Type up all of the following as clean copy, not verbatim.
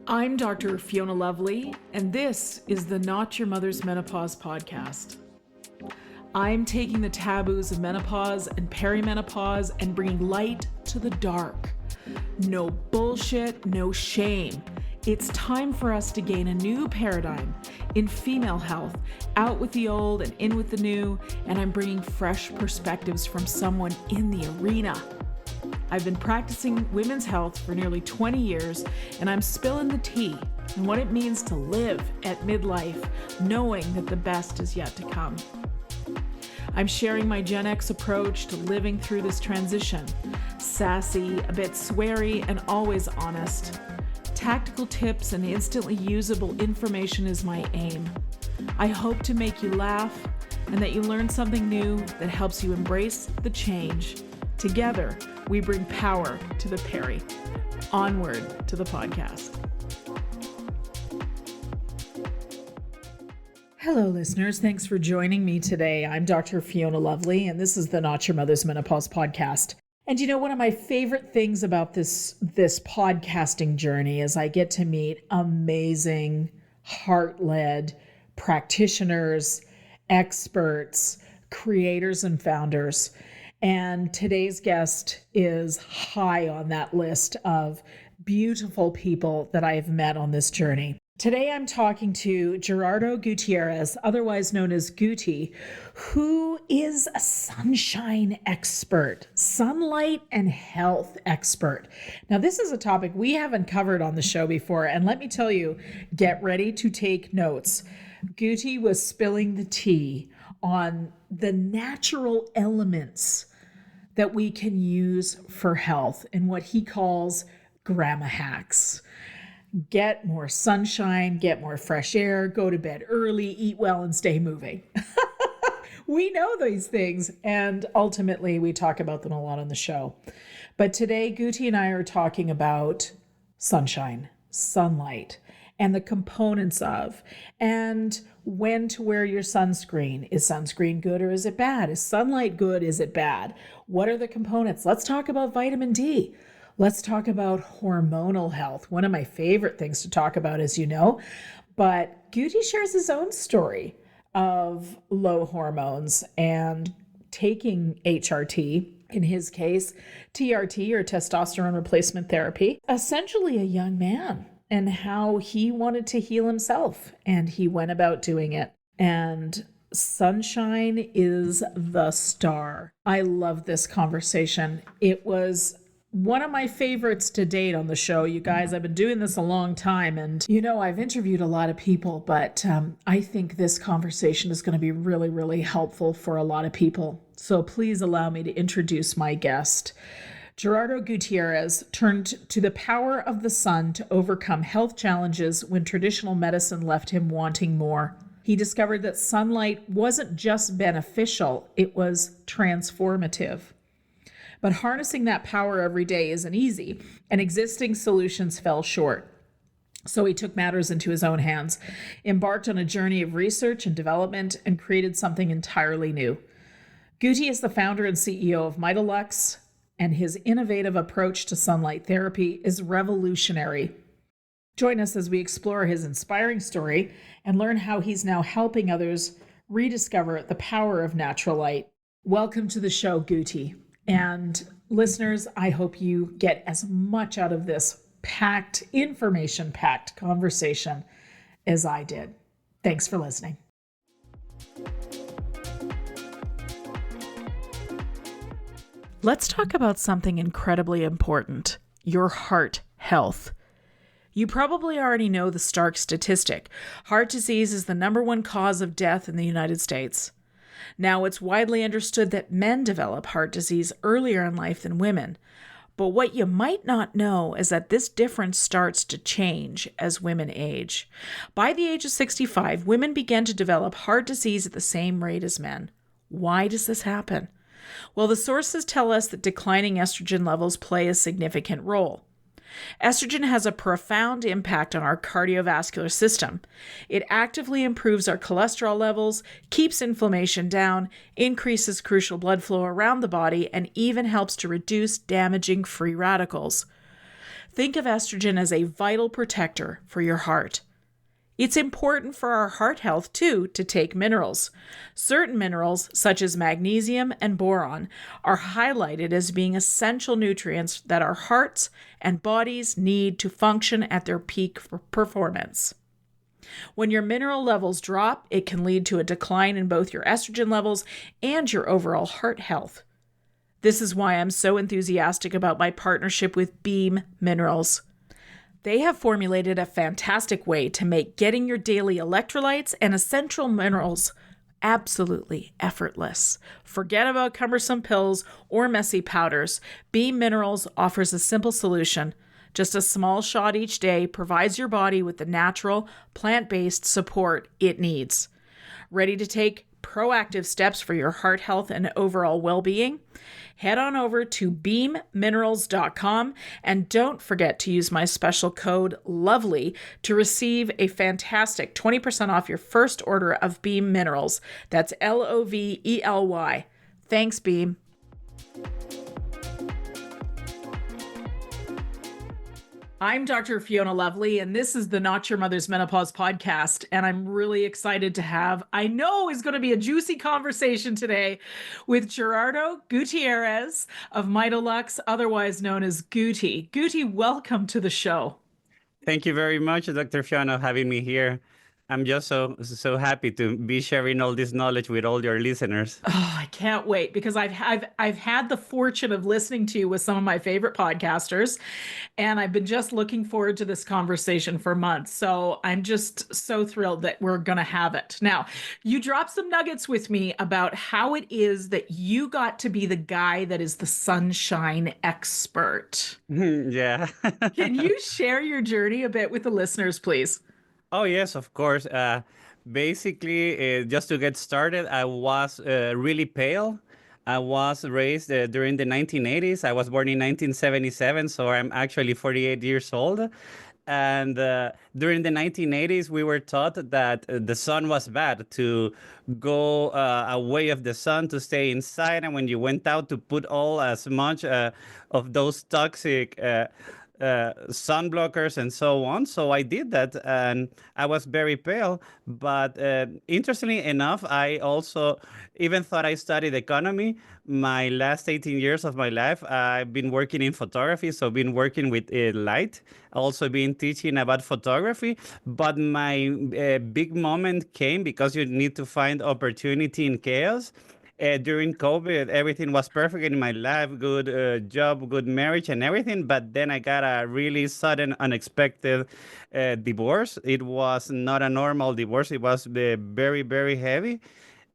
I'm Dr. Fiona Lovely, and this is the Not Your Mother's Menopause podcast. I'm taking the taboos of menopause and perimenopause and bringing light to the dark. No bullshit, no shame. It's time for us to gain a new paradigm in female health, out with the old and in with the new, and I'm bringing fresh perspectives from someone in the arena. I've been practicing women's health for nearly 20 years, and I'm spilling the tea on what it means to live at midlife, knowing that the best is yet to come. I'm sharing my Gen X approach to living through this transition. Sassy, a bit sweary, and always honest. Tactical tips and instantly usable information is my aim. I hope to make you laugh and that you learn something new that helps you embrace the change. Together, we bring power to the peri. Onward to the podcast. Hello, listeners. Thanks for joining me today. I'm Dr. Fiona Lovely, and this is the Not Your Mother's Menopause podcast. And you know, one of my favorite things about this podcasting journey is I get to meet amazing, heart-led practitioners, experts, creators, and founders. And today's guest is high on that list of beautiful people that I have met on this journey. Today I'm talking to Gerardo Gutierrez, otherwise known as Guti, who is a sunshine expert, sunlight and health expert. Now, this is a topic we haven't covered on the show before, and let me tell you, get ready to take notes. Guti was spilling the tea on the natural elements that we can use for health and what he calls grandma hacks. Get more sunshine, get more fresh air, go to bed early, eat well, and stay moving. We know these things, and ultimately we talk about them a lot on the show. But today, Guti and I are talking about sunshine, sunlight, and the components of, and when to wear your sunscreen. Is sunscreen good or is it bad? Is sunlight good? Is it bad? What are the components? Let's talk about vitamin D. Let's talk about hormonal health. One of my favorite things to talk about, as you know. But Guti shares his own story of low hormones and taking HRT, in his case, TRT or testosterone replacement therapy, essentially a young man, and how he wanted to heal himself, and he went about doing it. And sunshine is the star. I love this conversation. It was one of my favorites to date on the show. You guys, I've been doing this a long time, and you know, I've interviewed a lot of people, but I think this conversation is going to be really, really helpful for a lot of people. So please allow me to introduce my guest. Gerardo Gutierrez turned to the power of the sun to overcome health challenges when traditional medicine left him wanting more. He discovered that sunlight wasn't just beneficial, it was transformative. But harnessing that power every day isn't easy, and existing solutions fell short. So he took matters into his own hands, embarked on a journey of research and development, and created something entirely new. Guti is the founder and CEO of Mitolux, and his innovative approach to sunlight therapy is revolutionary. Join us as we explore his inspiring story and learn how he's now helping others rediscover the power of natural light. Welcome to the show, Guti. And listeners, I hope you get as much out of this information-packed conversation as I did. Thanks for listening. Let's talk about something incredibly important, your heart health. You probably already know the stark statistic. Heart disease is the #1 cause of death in the United States. Now, it's widely understood that men develop heart disease earlier in life than women. But what you might not know is that this difference starts to change as women age. By the age of 65, women begin to develop heart disease at the same rate as men. Why does this happen? Well, the sources tell us that declining estrogen levels play a significant role. Estrogen has a profound impact on our cardiovascular system. It actively improves our cholesterol levels, keeps inflammation down, increases crucial blood flow around the body, and even helps to reduce damaging free radicals. Think of estrogen as a vital protector for your heart. It's important for our heart health, too, to take minerals. Certain minerals, such as magnesium and boron, are highlighted as being essential nutrients that our hearts and bodies need to function at their peak performance. When your mineral levels drop, it can lead to a decline in both your estrogen levels and your overall heart health. This is why I'm so enthusiastic about my partnership with Beam Minerals. They have formulated a fantastic way to make getting your daily electrolytes and essential minerals absolutely effortless. Forget about cumbersome pills or messy powders. Beam Minerals offers a simple solution. Just a small shot each day provides your body with the natural, plant-based support it needs. Ready to take proactive steps for your heart health and overall well-being? Head on over to beamminerals.com and don't forget to use my special code LOVELY to receive a fantastic 20% off your first order of Beam Minerals. That's LOVELY. Thanks, Beam. I'm Dr. Fiona Lovely, and this is the Not Your Mother's Menopause podcast. And I'm really excited to have, I know is going to be a juicy conversation today with Gerardo Gutierrez of Mitolux, otherwise known as Guti. Guti, welcome to the show. Thank you very much, Dr. Fiona, having me here. I'm just so happy to be sharing all this knowledge with all your listeners. Oh, I can't wait because I've had the fortune of listening to you with some of my favorite podcasters, and I've been just looking forward to this conversation for months. So I'm just so thrilled that we're going to have it. Now, you dropped some nuggets with me about how it is that you got to be the guy that is the sunshine expert. Yeah. Can you share your journey a bit with the listeners, please? Oh, yes, of course. Basically, just to get started, I was really pale. I was raised during the 1980s. I was born in 1977, so I'm actually 48 years old. And during the 1980s, we were taught that the sun was bad, to go away of the sun, to stay inside. And when you went out, to put all as much of those toxic sun blockers and so on. So I did that, and I was very pale. But interestingly enough, I also even thought I studied economy. My last 18 years of my life, I've been working in photography, so been working with light, also been teaching about photography. But my big moment came because you need to find opportunity in chaos. During COVID, everything was perfect in my life, good job, good marriage, and everything. But then I got a really sudden, unexpected divorce. It was not a normal divorce. It was very, very heavy.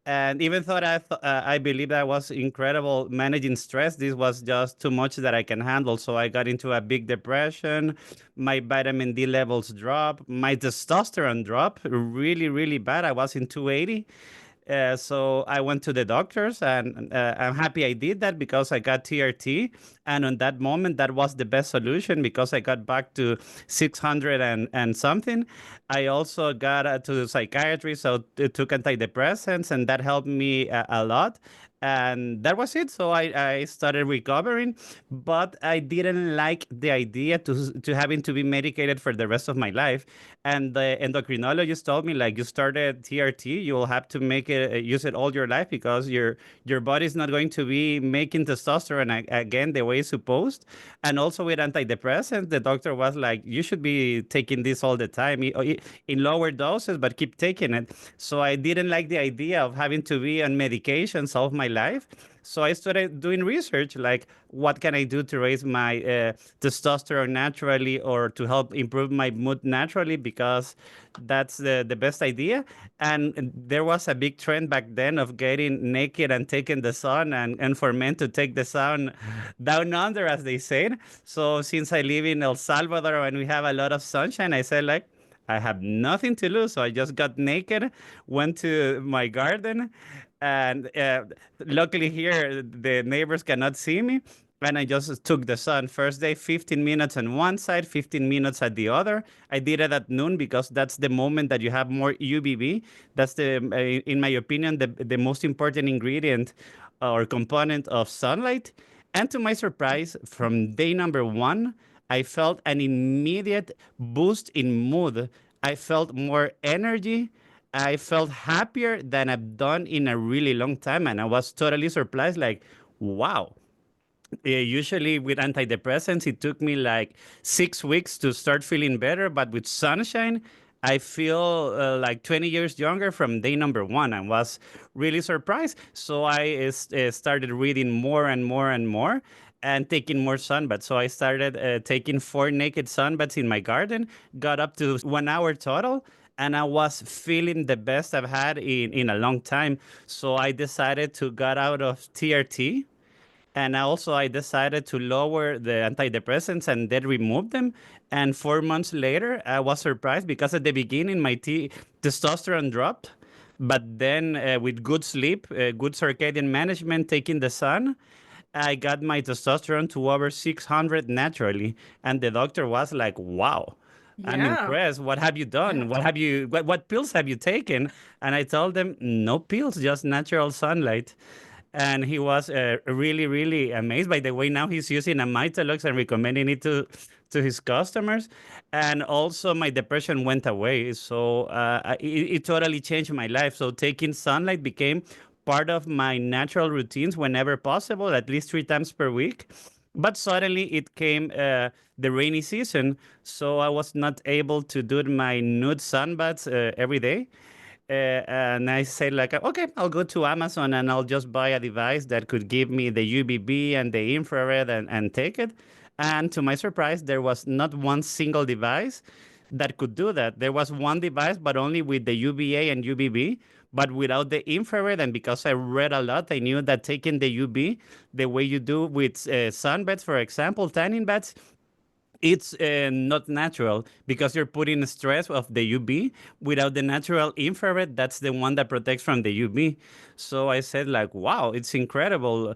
And even though I believed I was incredible managing stress, this was just too much that I can handle. So I got into a big depression. My vitamin D levels dropped. My testosterone dropped really, really bad. I was in 280. So I went to the doctors, and I'm happy I did that because I got TRT. And on that moment, that was the best solution because I got back to 600 and something. I also got to the psychiatry, so it took antidepressants, and that helped me a lot. And that was it. So I started recovering, but I didn't like the idea to having to be medicated for the rest of my life. And the endocrinologist told me, like, you started TRT, you will have to make it use it all your life because your body's not going to be making testosterone again the way it's supposed. And also with antidepressants, the doctor was like, you should be taking this all the time in lower doses, but keep taking it. So I didn't like the idea of having to be on medications all of my life. So I started doing research, like what can I do to raise my testosterone naturally or to help improve my mood naturally, because that's the best idea. And there was a big trend back then of getting naked and taking the sun, and for men to take the sun down under, as they said. So since I live in El Salvador and we have a lot of sunshine, I said, like, I have nothing to lose. So I just got naked, went to my garden, and luckily here the neighbors cannot see me. And I just took the sun. First day, 15 minutes on one side, 15 minutes at the other. I did it at noon because that's the moment that you have more UVB. That's in my opinion, the most important ingredient or component of sunlight. And to my surprise, from day number one, I felt an immediate boost in mood. I felt more energy. I felt happier than I've done in a really long time. And I was totally surprised, like, wow. Usually with antidepressants, it took me like 6 weeks to start feeling better. But with sunshine, I feel like 20 years younger from day number one. I was really surprised. So I started reading more and more and more and taking more sunbaths. So I started taking 4 naked sunbaths in my garden, got up to 1 hour total. And I was feeling the best I've had in a long time. So I decided to get out of TRT, and also I decided to lower the antidepressants and then remove them. And 4 months later, I was surprised because at the beginning my testosterone dropped. But then with good sleep, good circadian management, taking the sun, I got my testosterone to over 600 naturally. And the doctor was like, wow. I'm Yeah. impressed. What have you Yeah. done? What pills have you taken? And I told them, no pills, just natural sunlight. And he was really, really amazed. By the way, now he's using a Mitolux and recommending it to his customers. And also, my depression went away. So it totally changed my life. So taking sunlight became part of my natural routines whenever possible, at least 3 times per week. But suddenly it came the rainy season, so I was not able to do my nude sunbaths every day. And I said like, okay, I'll go to Amazon and I'll just buy a device that could give me the UVB and the infrared and take it. And to my surprise, there was not one single device that could do that. There was one device, but only with the UVA and UVB, but without the infrared. And because I read a lot, I knew that taking the UV, the way you do with sunbeds, for example, tanning beds, it's not natural because you're putting stress of the UV without the natural infrared. That's the one that protects from the UV. So I said like, wow, it's incredible.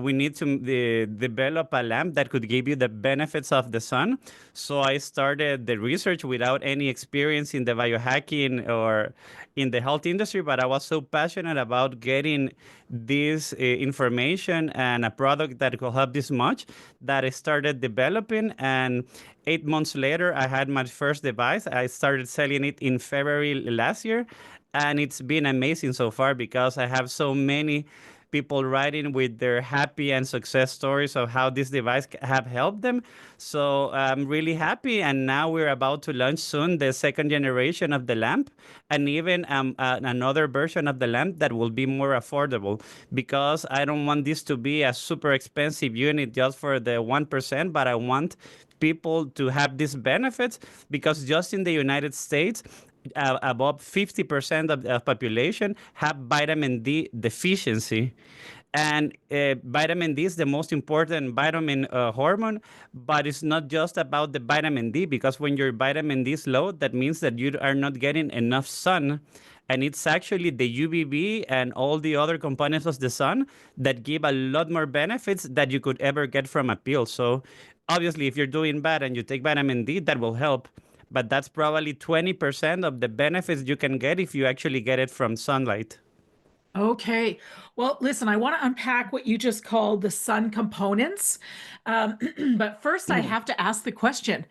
We need to develop a lamp that could give you the benefits of the sun. So I started the research without any experience in the biohacking or in the health industry, but I was so passionate about getting this information and a product that could help this much that I started developing. And 8 months later, I had my first device. I started selling it in February last year. And it's been amazing so far because I have so many people writing with their happy and success stories of how this device have helped them. So I'm really happy. And now we're about to launch soon the second generation of the lamp, and even another version of the lamp that will be more affordable, because I don't want this to be a super expensive unit just for the 1%, but I want people to have these benefits, because just in the United States, about 50% of the population have vitamin D deficiency. And vitamin D is the most important vitamin hormone, but it's not just about the vitamin D, because when your vitamin D is low, that means that you are not getting enough sun. And it's actually the UVB and all the other components of the sun that give a lot more benefits that you could ever get from a pill. So obviously, if you're doing bad and you take vitamin D, that will help. But that's probably 20% of the benefits you can get if you actually get it from sunlight. Okay. Well, listen, I want to unpack what you just called the sun components. Um, but first, I have to ask the question.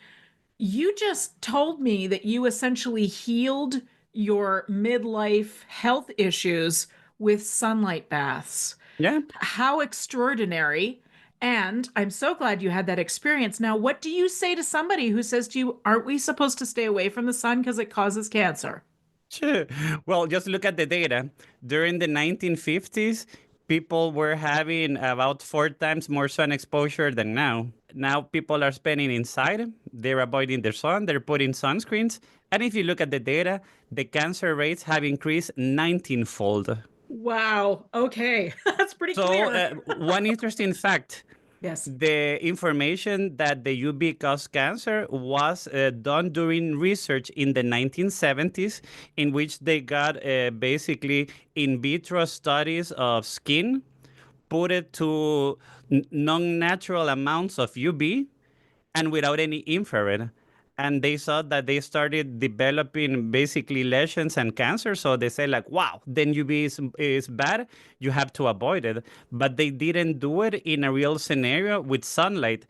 You just told me that you essentially healed your midlife health issues with sunlight baths. Yeah. How extraordinary. And I'm so glad you had that experience. Now, what do you say to somebody who says to you, aren't we supposed to stay away from the sun because it causes cancer? Sure. Well, just look at the data. During the 1950s, people were having about 4 times more sun exposure than now. Now people are spending inside, they're avoiding the sun, they're putting sunscreens. And if you look at the data, the cancer rates have increased 19-fold. Wow. Okay. That's pretty So, clear. one interesting fact, Yes. the information that the UV caused cancer was done during research in the 1970s, in which they got basically in vitro studies of skin, put it to non-natural amounts of UV, and without any infrared. And they saw that they started developing basically lesions and cancer. So they say like, wow, then UV is bad. You have to avoid it. But they didn't do it in a real scenario with sunlight.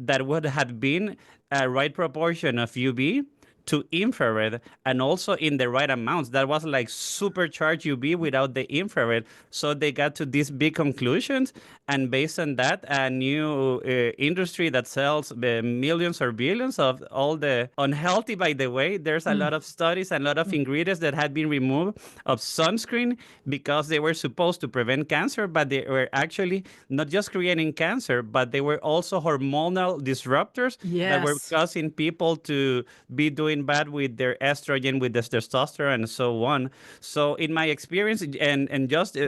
that would have been a right proportion of UV to infrared, and also in the right amounts. That was like supercharged UV without the infrared. So they got to these big conclusions, and based on that, a new industry that sells millions or billions of all the unhealthy. By the way, there's a lot of studies and a lot of ingredients that had been removed of sunscreen because they were supposed to prevent cancer, but they were actually not just creating cancer, but they were also hormonal disruptors that were Yes. causing people to be doing bad with their estrogen, with their testosterone, and so on. So, in my experience, and just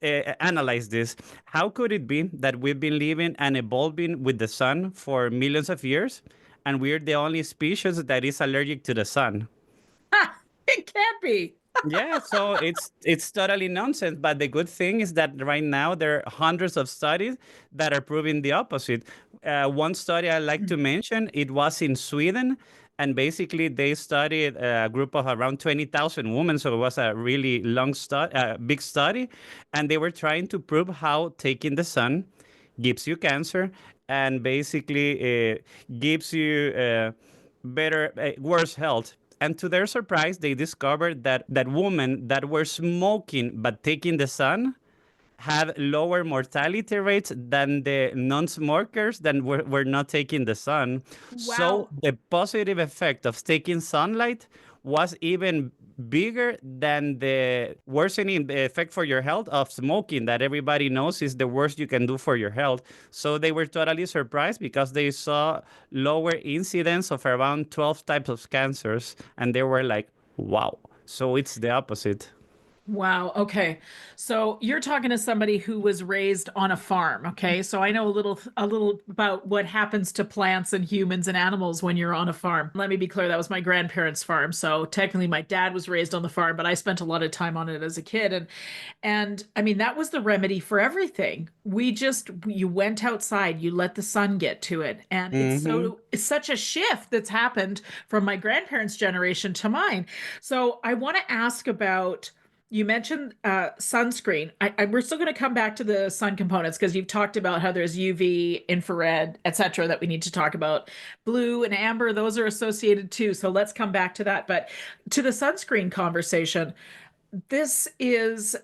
analyze this, how could it be that we've been living and evolving with the sun for millions of years, and we're the only species that is allergic to the sun? It can't be. Yeah, so it's totally nonsense. But the good thing is that right now there are hundreds of studies that are proving the opposite. One study I like to mention, it was in Sweden, and basically they studied a group of around 20,000 women. So it was a really long study, big study, and they were trying to prove how taking the sun gives you cancer and basically gives you better, worse health. And to their surprise, they discovered that women that were smoking but taking the sun had lower mortality rates than the non-smokers that were not taking the sun. So Wow. the positive effect of taking sunlight was even bigger than the worsening effect for your health of smoking that everybody knows is the worst you can do for your health. So they were totally surprised because they saw lower incidence of around 12 types of cancers, and they were like, wow. So it's the opposite. Wow. Okay. So you're talking to somebody who was raised on a farm. Okay. So I know a little about what happens to plants and humans and animals when you're on a farm. Let me be clear, that was my grandparents' farm. So technically my dad was raised on the farm, but I spent a lot of time on it as a kid. And I mean, that was the remedy for everything. You went outside, you let the sun get to it. And Mm-hmm. it's such a shift that's happened from my grandparents' generation to mine. So I want to ask about, you mentioned sunscreen. We're still going to come back to the sun components because you've talked about how there's UV, infrared, etc., that we need to talk about. Blue and amber, those are associated too. So let's come back to that. But to the sunscreen conversation, this is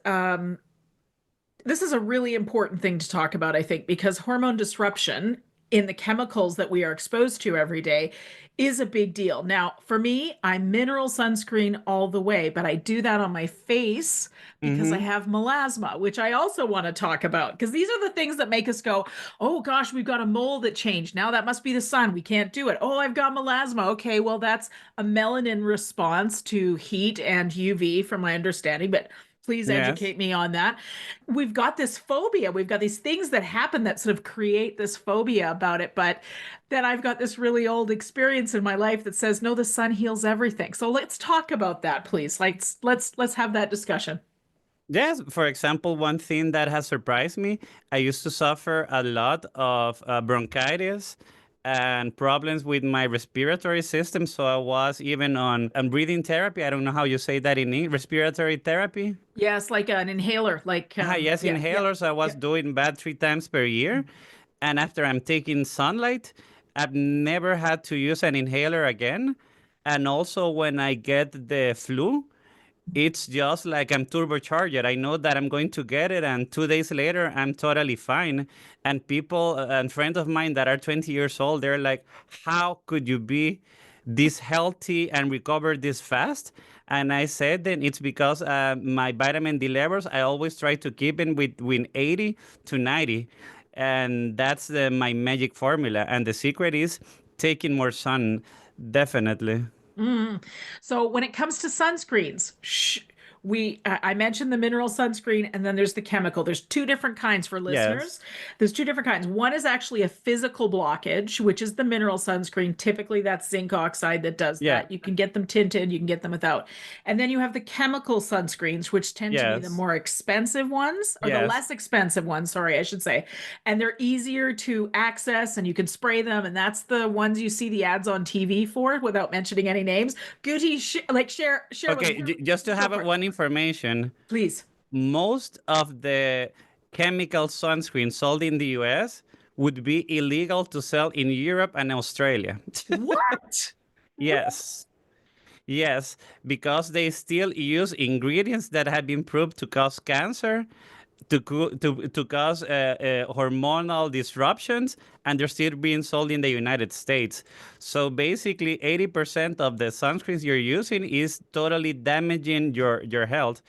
this is a really important thing to talk about, I think, because hormone disruption in the chemicals that we are exposed to every day is a big deal. Now, for me, I'm mineral sunscreen all the way, but I do that on my face because I Mm-hmm. have melasma, which I also want to talk about because these are the things that make us go, oh gosh, we've got a mole that changed. Now that must be the sun. We can't do it. Oh, I've got melasma. Okay, well, that's a melanin response to heat and UV, from my understanding, but please Yes. educate me on that. We've got this phobia. We've got these things that happen that sort of create this phobia about it. But then I've got this really old experience in my life that says, no, the sun heals everything. So let's talk about that, please. Like let's have that discussion. Yes, for example, one thing that has surprised me, I used to suffer a lot of bronchitis and problems with my respiratory system. So I was even on breathing therapy. I don't know how you say that in English, respiratory therapy. Yes, like an inhaler, like Yes, yeah, yeah, inhalers. I was yeah. doing bad 3 times per year. And after I'm taking sunlight, I've never had to use an inhaler again. And also, when I get the flu, it's just like I'm turbocharged. I know that I'm going to get it, and 2 days later, I'm totally fine. And people and friends of mine that are 20 years old, they're like, "How could you be this healthy and recover this fast?" And I said, then it's because my vitamin D levels, I always try to keep it between 80 to 90. And that's my magic formula. And the secret is taking more sun, definitely. Mm. So when it comes to sunscreens, I mentioned the mineral sunscreen and then there's the chemical. There's two different kinds for listeners. Yes, There's two different kinds. One is actually a physical blockage, which is the mineral sunscreen. Typically that's zinc oxide that does yeah, that. You can get them tinted, you can get them without. And then you have the chemical sunscreens, which tend to be the yes. more expensive ones, or the Yes. less expensive ones, sorry, I should say. And they're easier to access and you can spray them. And that's the ones you see the ads on TV for without mentioning any names. Guti, share with them. Okay, just to Go have for it, one information, please. most of the chemical sunscreen sold in the US would be illegal to sell in Europe and Australia. What? Yes. Yes, because they still use ingredients that have been proved to cause cancer, to cause hormonal disruptions, and they're still being sold in the United States. So basically, 80% of the sunscreens you're using is totally damaging your health.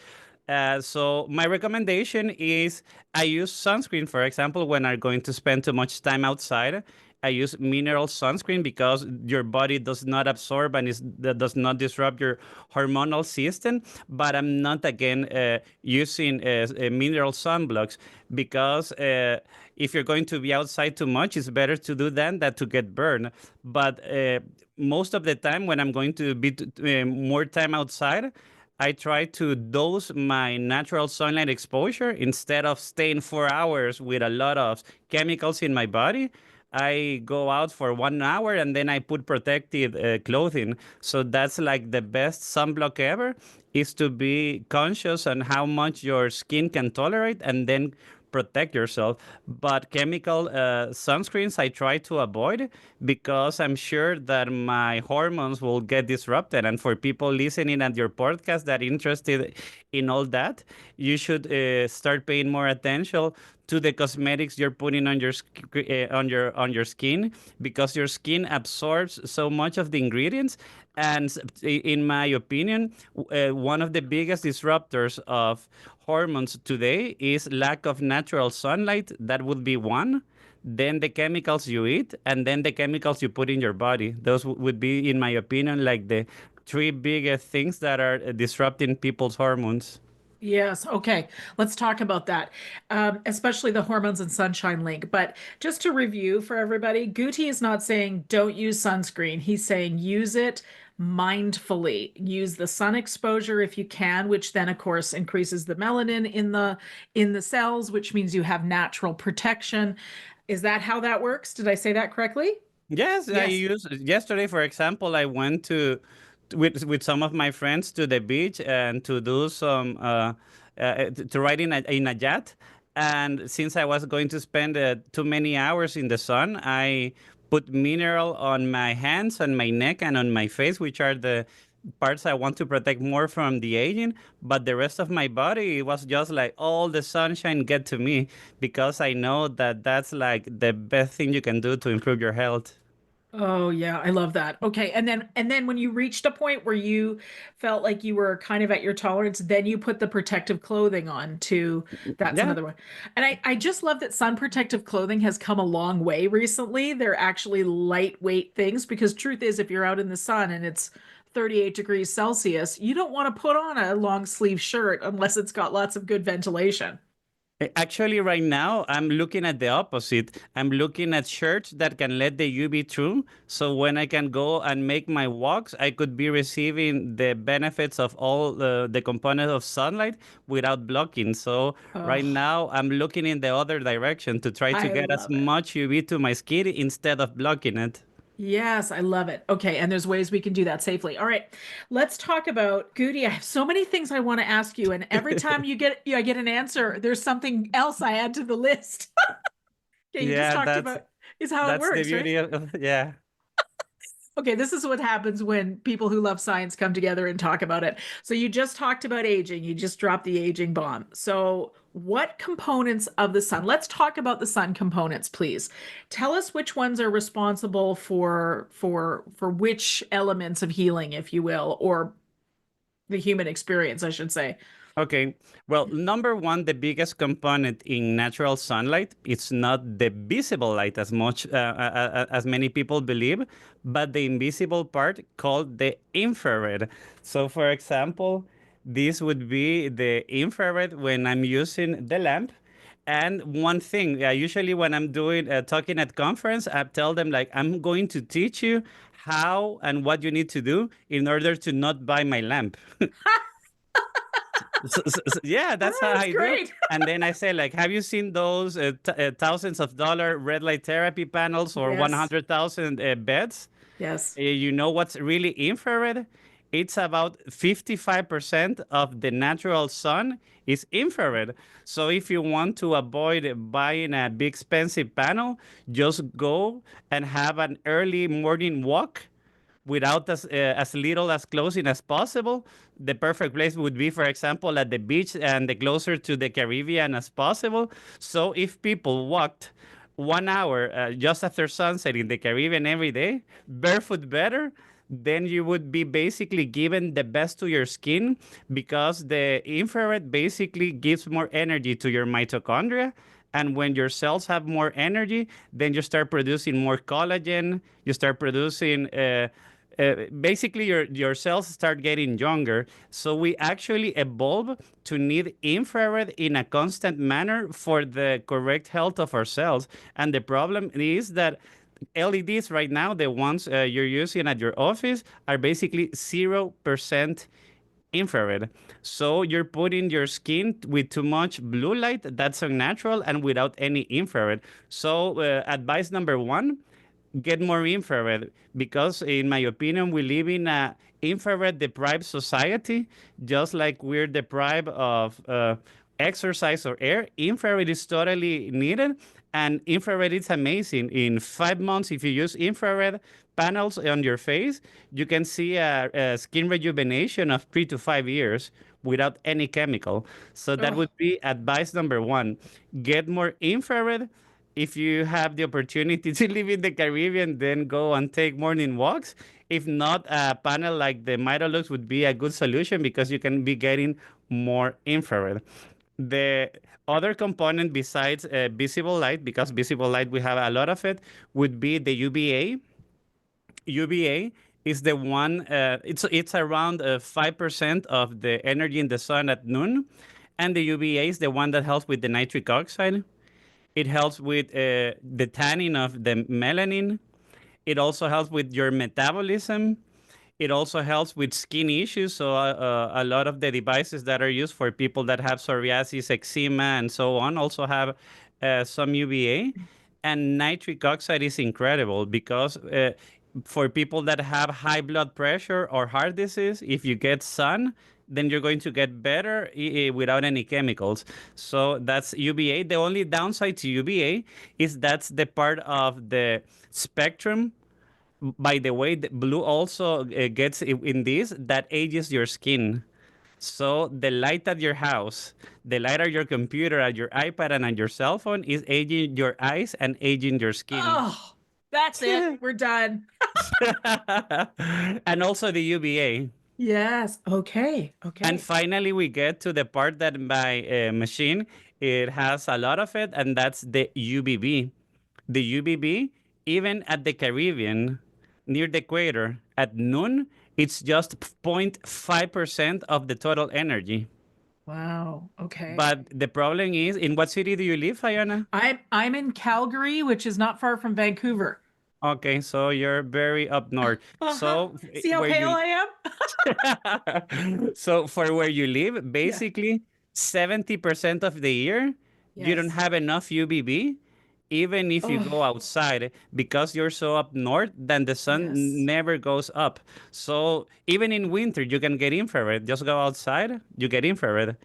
So my recommendation is I use sunscreen, for example, when I'm going to spend too much time outside. I use mineral sunscreen because your body does not absorb and that does not disrupt your hormonal system. But I'm not again using mineral sunblocks because if you're going to be outside too much, it's better to do that than to get burned. But most of the time, when I'm going to be more time outside, I try to dose my natural sunlight exposure instead of staying 4 hours with a lot of chemicals in my body. I go out for 1 hour and then I put protective clothing. So that's like the best sunblock ever is to be conscious on how much your skin can tolerate and then protect yourself. But chemical sunscreens I try to avoid because I'm sure that my hormones will get disrupted. And for people listening at your podcast that are interested in all that, you should start paying more attention to the cosmetics you're putting on your skin because your skin absorbs so much of the ingredients. And in my opinion, one of the biggest disruptors of hormones today is lack of natural sunlight. That would be one. Then the chemicals you eat, and then the chemicals you put in your body. Those would be, in my opinion, like the three biggest things that are disrupting people's hormones. Yes. Okay. Let's talk about that, especially the hormones and sunshine link. But just to review for everybody, Guti is not saying don't use sunscreen. He's saying use it mindfully. Use the sun exposure if you can, which then, of course, increases the melanin in the cells, which means you have natural protection. Is that how that works? Did I say that correctly? Yes, I Yes. use yesterday, for example, I went with some of my friends to the beach and to do some to ride in a yacht. And since I was going to spend too many hours in the sun, I put mineral on my hands, on my neck, and on my face, which are the parts I want to protect more from the aging. But the rest of my body, it was just like all the sunshine get to me because I know that that's like the best thing you can do to improve your health. Oh yeah, I love that. Okay, and then when you reached a point where you felt like you were kind of at your tolerance, then you put the protective clothing on to that's Yeah. another one. And I just love that sun protective clothing has come a long way recently. They're actually lightweight things because truth is if you're out in the sun and it's 38 degrees Celsius, you don't want to put on a long sleeve shirt unless it's got lots of good ventilation. Actually, right now, I'm looking at the opposite. I'm looking at shirts that can let the UV through. So when I can go and make my walks, I could be receiving the benefits of all the components of sunlight without blocking. So right Oh, now, I'm looking in the other direction to try to I get as love it. much UV to my skin instead of blocking it. Yes, I love it. Okay, and there's ways we can do that safely. All right, let's talk about Goody. I have so many things I want to ask you, and every time I get an answer, there's something else I add to the list. Okay, you just Yeah, talked that's about is how it that's the works, right? beauty of yeah. Okay, this is what happens when people who love science come together and talk about it. So you just talked about aging. You just dropped the aging bomb. So what components of the sun? Let's talk about the sun components, please. Tell us which ones are responsible for which elements of healing, if you will, or the human experience, I should say. Okay. Well, number one, the biggest component in natural sunlight, it's not the visible light as much as many people believe, but the invisible part called the infrared. So, for example, this would be the infrared when I'm using the lamp. And one thing, usually when I'm doing talking at conference, I tell them like I'm going to teach you how and what you need to do in order to not buy my lamp. Yeah, that's how That's I do. great. And then I say, like, have you seen those thousands of dollar red light therapy panels or Yes. 100,000 beds? Yes. You know what's really infrared? it's about 55% of the natural sun is infrared. So if you want to avoid buying a big expensive panel, just go and have an early morning walk without as little as closing as possible. The perfect place would be, for example, at the beach and the closer to the Caribbean as possible. So if people walked 1 hour just after sunset in the Caribbean every day, barefoot better, then you would be basically giving the best to your skin because the infrared basically gives more energy to your mitochondria. And when your cells have more energy, then you start producing more collagen. You start producing basically your cells start getting younger. So we actually evolve to need infrared in a constant manner for the correct health of our cells. And the problem is that LEDs right now, the ones you're using at your office, are basically 0% infrared. So you're putting your skin with too much blue light that's unnatural and without any infrared. So advice number one, get more infrared because in my opinion we live in a infrared deprived society, just like we're deprived of exercise or air. Infrared is totally needed, and infrared is amazing. In 5 months, if you use infrared panels on your face, you can see a skin rejuvenation of 3 to 5 years without any chemical. So that Oh, would be advice number one, get more infrared. If you have the opportunity to live in the Caribbean, then go and take morning walks. If not, a panel like the Mitolux would be a good solution because you can be getting more infrared. The other component besides visible light, because visible light we have a lot of it, would be the UVA. UVA is the one. It's around 5% of the energy in the sun at noon, and the UVA is the one that helps with the nitric oxide. It helps with the tanning of the melanin. It also helps with your metabolism. It also helps with skin issues. So a lot of the devices that are used for people that have psoriasis, eczema, and so on also have some UVA. And nitric oxide is incredible because for people that have high blood pressure or heart disease, if you get sun, then you're going to get better without any chemicals. So that's UVA. The only downside to UVA is that's the part of the spectrum. By the way, the blue also gets in this that ages your skin. So the light at your house, the light at your computer, at your iPad, and on your cell phone is aging your eyes and aging your skin. oh, that's it. We're done. And also the UVA. Yes. Okay. And Okay. finally, we get to the part that my machine, it has a lot of it, and that's the UVB. The UVB, even at the Caribbean, near the equator, at noon, it's just 0.5% of the total energy. Wow. Okay. But the problem is, in what city do you live, Fiona? I'm in Calgary, which is not far from Vancouver. Okay, so you're very up north. Uh-huh. So See how where pale you I am? so for where you live, Yeah. basically 70% of the year, you don't Yes. have enough UVB, even if you go Oh, outside, because you're so up north, then the sun yes. never goes up. So even in winter, you can get infrared. Just go outside, you get infrared.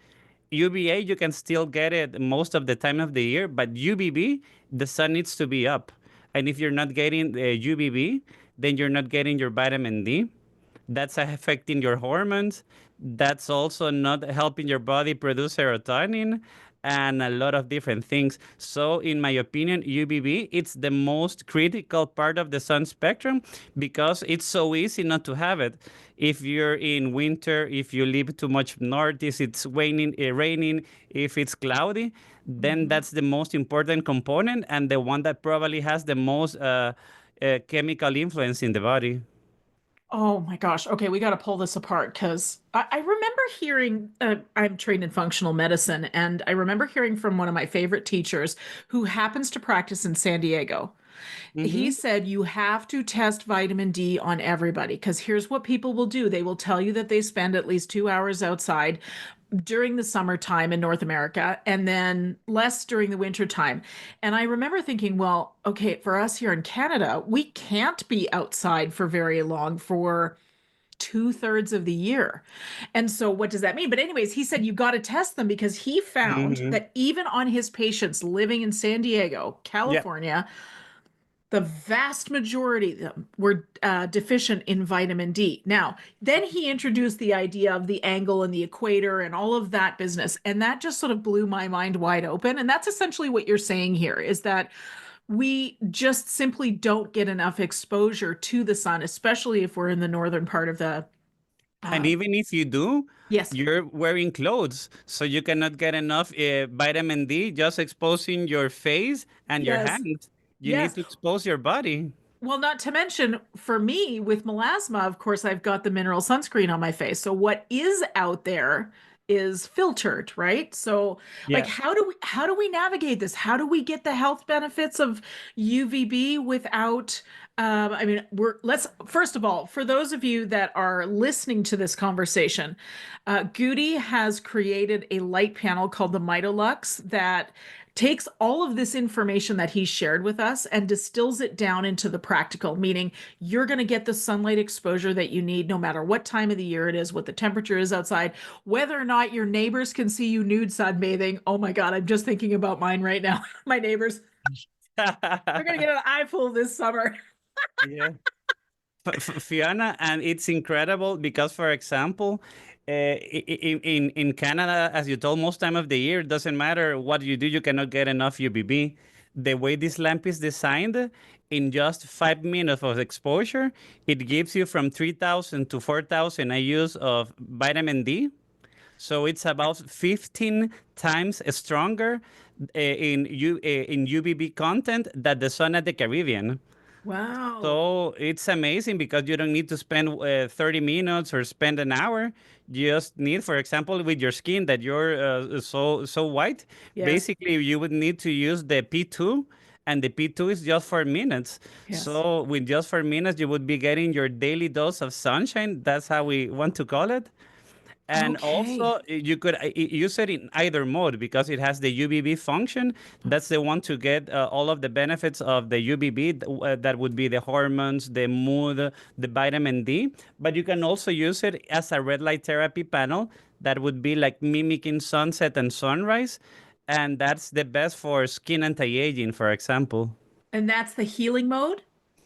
UVA, you can still get it most of the time of the year, but UVB, the sun needs to be up. And if you're not getting the UVB, then you're not getting your vitamin D. That's affecting your hormones. That's also not helping your body produce serotonin and a lot of different things. So, in my opinion, UVB it's the most critical part of the sun spectrum because it's so easy not to have it. If you're in winter, if you live too much north, if it's raining, if it's cloudy, then Mhm. that's the most important component and the one that probably has the most chemical influence in the body. Oh my gosh. Okay, we got to pull this apart because I remember hearing, I'm trained in functional medicine, and I remember hearing from one of my favorite teachers who happens to practice in San Diego. He Mm-hmm. said you have to test vitamin D on everybody because here's what people will do. They will tell you that they spend at least 2 hours outside during the summertime in North America and then less during the winter time. And I remember thinking, well, okay, for us here in Canada, we can't be outside for very long for 2/3 of the year. And so what does that mean? But anyways, he said you got to test them because he found Hmm. that even on his patients living in San Diego, Yeah. California, the vast majority of them were deficient in vitamin D. Now, then he introduced the idea of the angle and the equator and all of that business. And that just sort of blew my mind wide open. And that's essentially what you're saying here is that we just simply don't get enough exposure to the sun, especially if we're in the northern part of the. And Uh, even if you do, yes, you're wearing clothes, so you cannot get enough vitamin D just exposing your face and your yes, hands. You need yes. to expose your body. Well, not to mention for me with melasma, of course, I've got the mineral sunscreen on my face. So what is out there is filtered, right? So like Yeah. how do we navigate this? How do we get the health benefits of UVB without I mean, let's first of all, for those of you that are listening to this conversation, Guti has created a light panel called the Mitolux that takes all of this information that he shared with us and distills it down into the practical, meaning you're going to get the sunlight exposure that you need no matter what time of the year it is, what the temperature is outside, whether or not your neighbors can see you nude sunbathing. Oh my God, I'm just thinking about mine right now. My neighbors, they're going to get an eyeful this summer. Yeah. Fiona, and it's incredible because, for example, in Canada, as you told, most time of the year, it doesn't matter what you do, you cannot get enough UVB. The way this lamp is designed, in just 5 minutes of exposure, it gives you from 3,000 to 4,000 IUs of vitamin D. So it's about 15 times stronger in UVB content than the sun at the Caribbean. Wow. So it's amazing because you don't need to spend 30 minutes or spend an hour. You just need, for example, with your skin that you're so white, Yes. basically you would need to use the P2, and the P2 is just for minutes. Yes. So with just 4 minutes, you would be getting your daily dose of sunshine. That's how we want to call it. And Okay. also, you could use it in either mode because it has the UVB function. That's the one to get all of the benefits of the UVB. That would be the hormones, the mood, the vitamin D. But you can also use it as a red light therapy panel that would be like mimicking sunset and sunrise. And that's the best for skin anti-aging, for example. And that's the healing mode?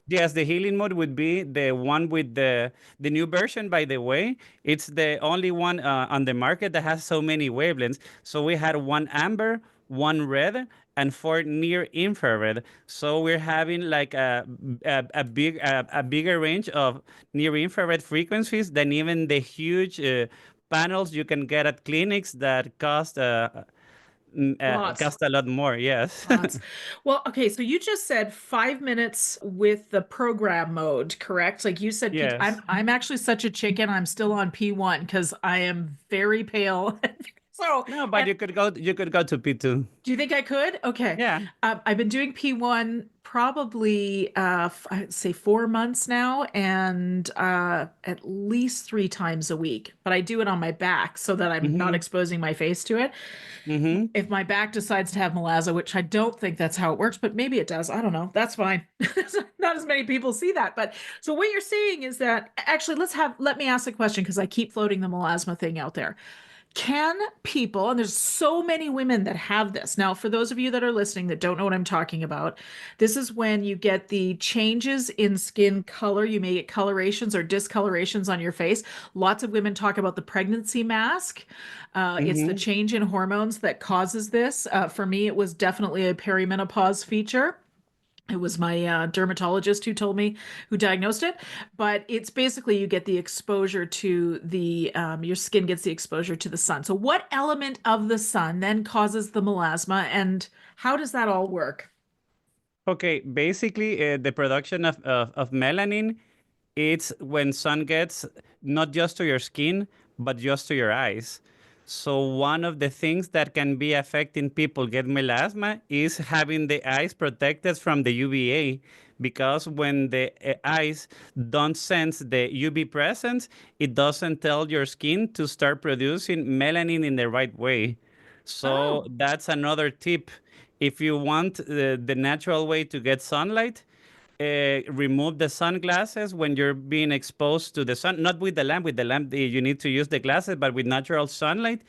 Yes, the healing mode would be the one with the new version. By the way, it's the only one on the market that has so many wavelengths. So we had one amber, one red, and four near infrared. So we're having like a bigger range of near infrared frequencies than even the huge panels you can get at clinics that Lots. cost a lot more. Yes. Lots. Well, okay, so you just said 5 minutes with the program mode, correct? Like you said, P Yes. I'm actually such a chicken. I'm still on P1 because I am very pale. So, No, but and you could go to P2. do you think I could? Okay. Yeah. I've been doing P1 probably I'd say 4 months now and at least 3 times a week. But I do it on my back so that I'm not Mm-hmm. exposing my face to it. Mm-hmm. If my back decides to have melasma, which I don't think that's how it works, but maybe it does. I don't know. That's fine. Not as many people see that. But so what you're saying is that actually let me ask a question because I keep floating the melasma thing out there. Can people, and there's so many women that have this. Now, for those of you that are listening that don't know what I'm talking about, this is when you get the changes in skin color. You may get colorations or discolorations on your face. Lots of women talk about the pregnancy mask. It's the Mm-hmm. change in hormones that causes this. For me, it was definitely a perimenopause feature. It was my dermatologist who told me, who diagnosed it. But it's basically you get the exposure to your skin gets the exposure to the sun. So, what element of the sun then causes the melasma, and how does that all work? Okay, basically, the production of melanin, it's when sun gets not just to your skin, but just to your eyes. So one of the things that can be affecting people get melasma is having the eyes protected from the UVA, because when the eyes don't sense the UV presence, it doesn't tell your skin to start producing melanin in the right way. So Oh, that's another tip. If you want the natural way to get sunlight, remove the sunglasses when you're being exposed to the sun. Not with the lamp. With the lamp, you need to use the glasses, but with natural sunlight,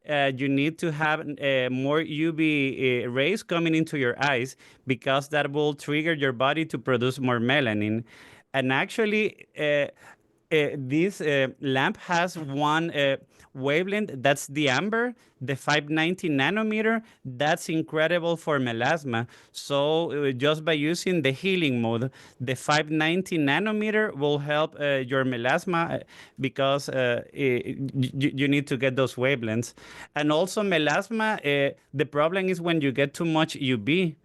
you need to have more UV rays coming into your eyes because that will trigger your body to produce more melanin. And actually, this lamp has one wavelength, that's the amber, the 590 nanometer. That's incredible for melasma. So just by using the healing mode, the 590 nanometer will help your melasma because you need to get those wavelengths. And also melasma, the problem is when you get too much UV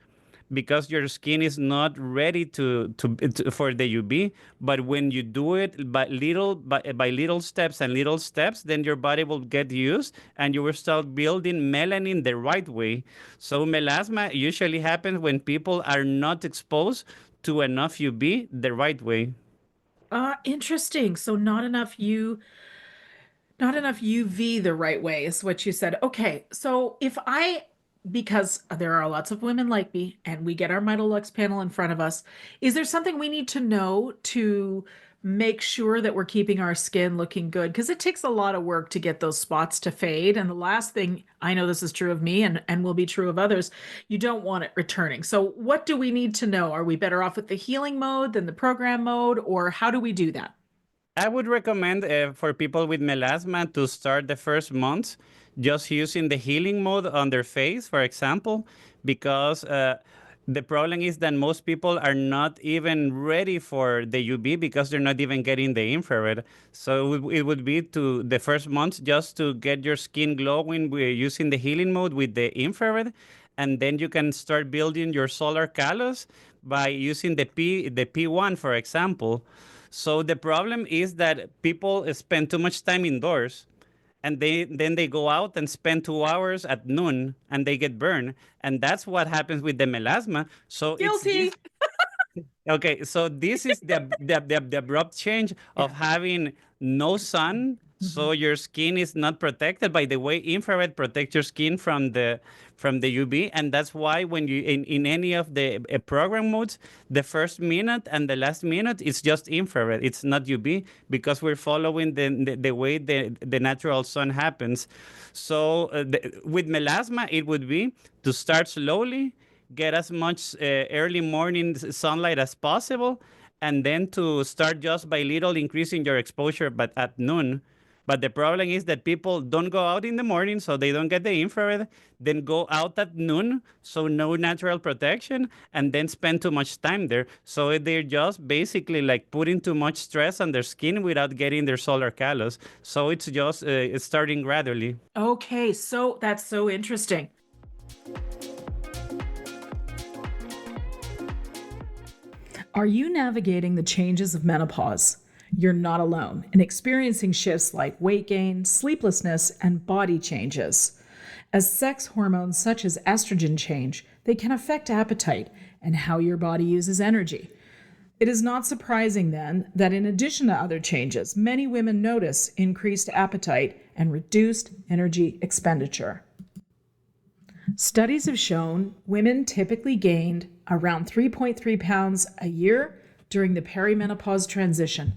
because your skin is not ready for the UV. But when you do it by little steps and little steps, then your body will get used and you will start building melanin the right way. So melasma usually happens when people are not exposed to enough UV the right way. Interesting. So not enough UV the right way is what you said. Okay. So because there are lots of women like me and we get our Mitolux panel in front of us, is there something we need to know to make sure that we're keeping our skin looking good? Because it takes a lot of work to get those spots to fade. And the last thing, I know this is true of me and will be true of others, you don't want it returning. So what do we need to know? Are we better off with the healing mode than the program mode, or how do we do that? I would recommend for people with melasma to start the first months just using the healing mode on their face, for example, because the problem is that most people are not even ready for the UV because they're not even getting the infrared. So it would be to the first months just to get your skin glowing using the healing mode with the infrared, and then you can start building your solar callus by using the P1, for example. So the problem is that people spend too much time indoors and then they go out and spend 2 hours at noon and they get burned. And that's what happens with the melasma. So it's Guilty. this. Okay, so this is the abrupt change of Yeah. having no sun, Mhm. so your skin is not protected. By the way, infrared protects your skin from the UV, and that's why when you in any of the program modes, the first minute and the last minute it's just infrared. It's not UV because we're following the way the natural sun happens. So with melasma, it would be to start slowly, get as much early morning sunlight as possible, and then to start just by little increasing your exposure, but at noon. But the problem is that people don't go out in the morning, so they don't get the infrared, then go out at noon, so no natural protection, and then spend too much time there. So they're just basically like putting too much stress on their skin without getting their solar callus. So it's just it's starting gradually. Okay, so that's so interesting. Are you navigating the changes of menopause? You're not alone in experiencing shifts like weight gain, sleeplessness, and body changes. As sex hormones such as estrogen change, they can affect appetite and how your body uses energy. It is not surprising then that in addition to other changes, many women notice increased appetite and reduced energy expenditure. Studies have shown women typically gained around 3.3 pounds a year during the perimenopause transition,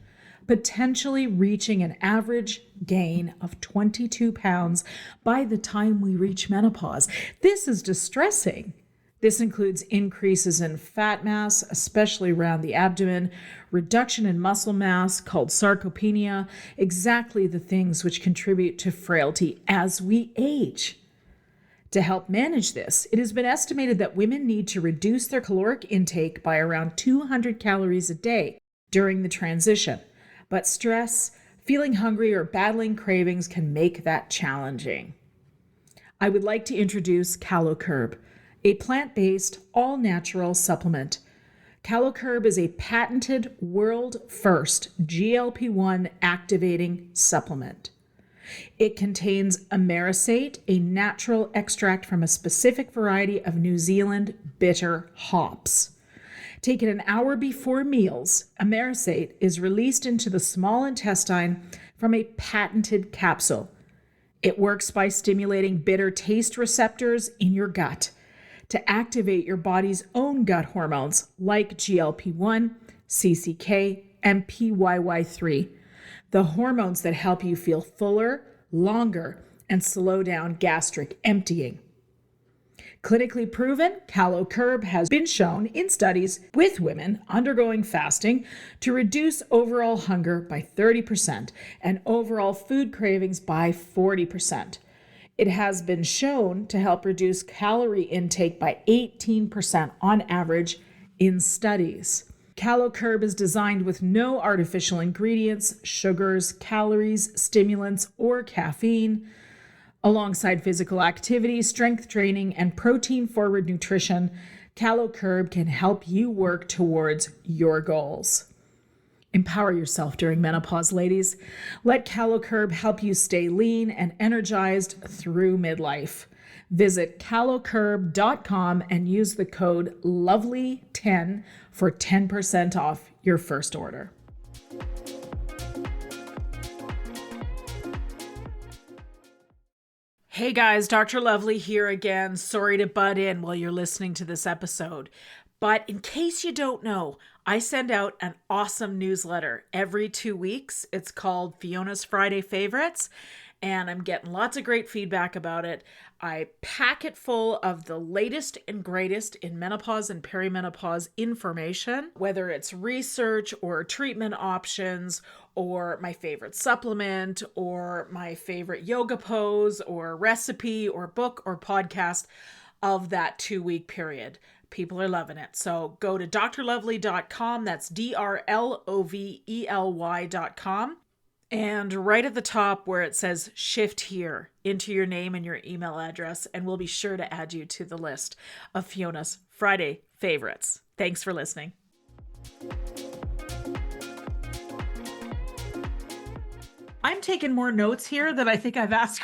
potentially reaching an average gain of 22 pounds by the time we reach menopause. This is distressing. This includes increases in fat mass, especially around the abdomen, reduction in muscle mass called sarcopenia, exactly the things which contribute to frailty as we age. To help manage this, it has been estimated that women need to reduce their caloric intake by around 200 calories a day during the transition. But stress, feeling hungry, or battling cravings can make that challenging. I would like to introduce CaloCurb, a plant-based, all-natural supplement. CaloCurb is a patented, world-first GLP-1 activating supplement. It contains amerisate, a natural extract from a specific variety of New Zealand bitter hops. Taken an hour before meals, amerisate is released into the small intestine from a patented capsule. It works by stimulating bitter taste receptors in your gut. to activate your body's own gut hormones like GLP-1, CCK, and PYY3, the hormones that help you feel fuller, longer, and slow down gastric emptying. Clinically proven, CaloCurb has been shown in studies with women undergoing fasting to reduce overall hunger by 30% and overall food cravings by 40%. It has been shown to help reduce calorie intake by 18% on average in studies. CaloCurb is designed with no artificial ingredients, sugars, calories, stimulants, or caffeine. Alongside physical activity, strength training, and protein-forward nutrition, CaloCurb can help you work towards your goals. Empower yourself during menopause, ladies. Let CaloCurb help you stay lean and energized through midlife. Visit calocurb.com and use the code LOVELY10 for 10% off your first order. Hey guys, Dr. Lovely here again. Sorry to butt in while you're listening to this episode. But in case you don't know, I send out an awesome newsletter every 2 weeks. It's called Fiona's Friday Favorites, and I'm getting lots of great feedback about it. I pack it full of the latest and greatest in menopause and perimenopause information, whether it's research or treatment options, or my favorite supplement, or my favorite yoga pose, or recipe, or book, or podcast of that 2-week period. People are loving it. So go to drlovely.com. That's drlovely.com. And right at the top where it says shift here, enter your name and your email address, and we'll be sure to add you to the list of Fiona's Friday favorites. Thanks for listening. I'm taking more notes here than I think I've asked,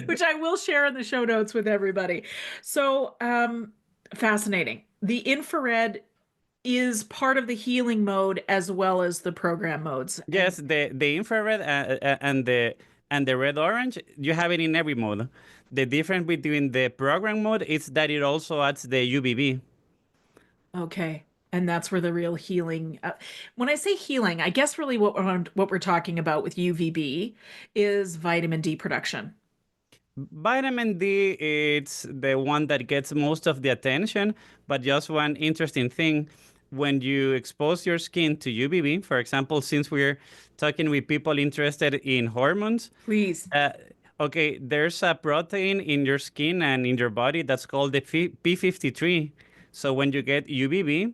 which I will share in the show notes with everybody. So, fascinating. The infrared is part of the healing mode as well as the program modes. Yes, the infrared and the red orange, you have it in every mode. The difference between the program mode is that it also adds the UVB. Okay. And that's where the real healing. When I say healing, I guess really what we're talking about with UVB is vitamin D production. Vitamin D, it's the one that gets most of the attention, but just one interesting thing, when you expose your skin to UVB, for example, since we're talking with people interested in hormones, Please. okay, there's a protein in your skin and in your body that's called the P53. So when you get UVB,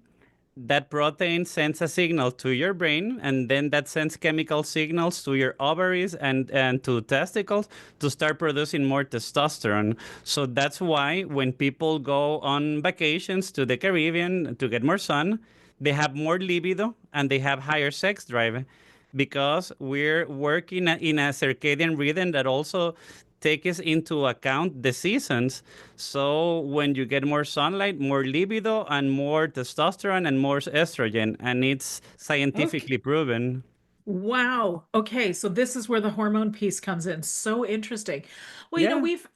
that protein sends a signal to your brain, and then that sends chemical signals to your ovaries and to testicles to start producing more testosterone. So that's why when people go on vacations to the Caribbean to get more sun, they have more libido and they have higher sex drive, because we're working in a circadian rhythm that also takes into account the seasons. So when you get more sunlight, more libido and more testosterone and more estrogen, and it's scientifically proven. Wow. Okay. So this is where the hormone piece comes in. So interesting. Well, Yeah. we've,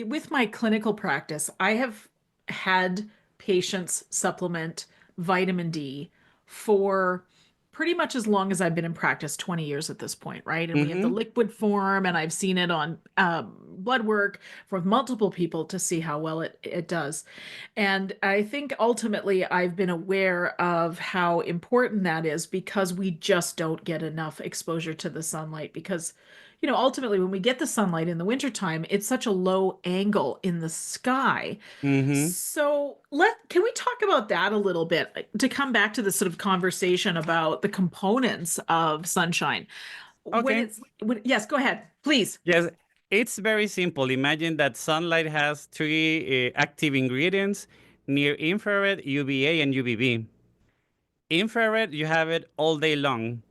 with my clinical practice, I have had patients supplement vitamin D for pretty much as long as I've been in practice, 20 years at this point, right? And we have the liquid form, and I've seen it on blood work for multiple people to see how well it does. And I think ultimately I've been aware of how important that is, because we just don't get enough exposure to the sunlight, because ultimately when we get the sunlight in the wintertime, it's such a low angle in the sky. So can we talk about that a little bit to come back to this sort of conversation about the components of sunshine? Okay. Yes, go ahead, please. Yes, it's very simple. Imagine that sunlight has three active ingredients: near infrared, UVA, and UVB. Infrared, you have it all day long.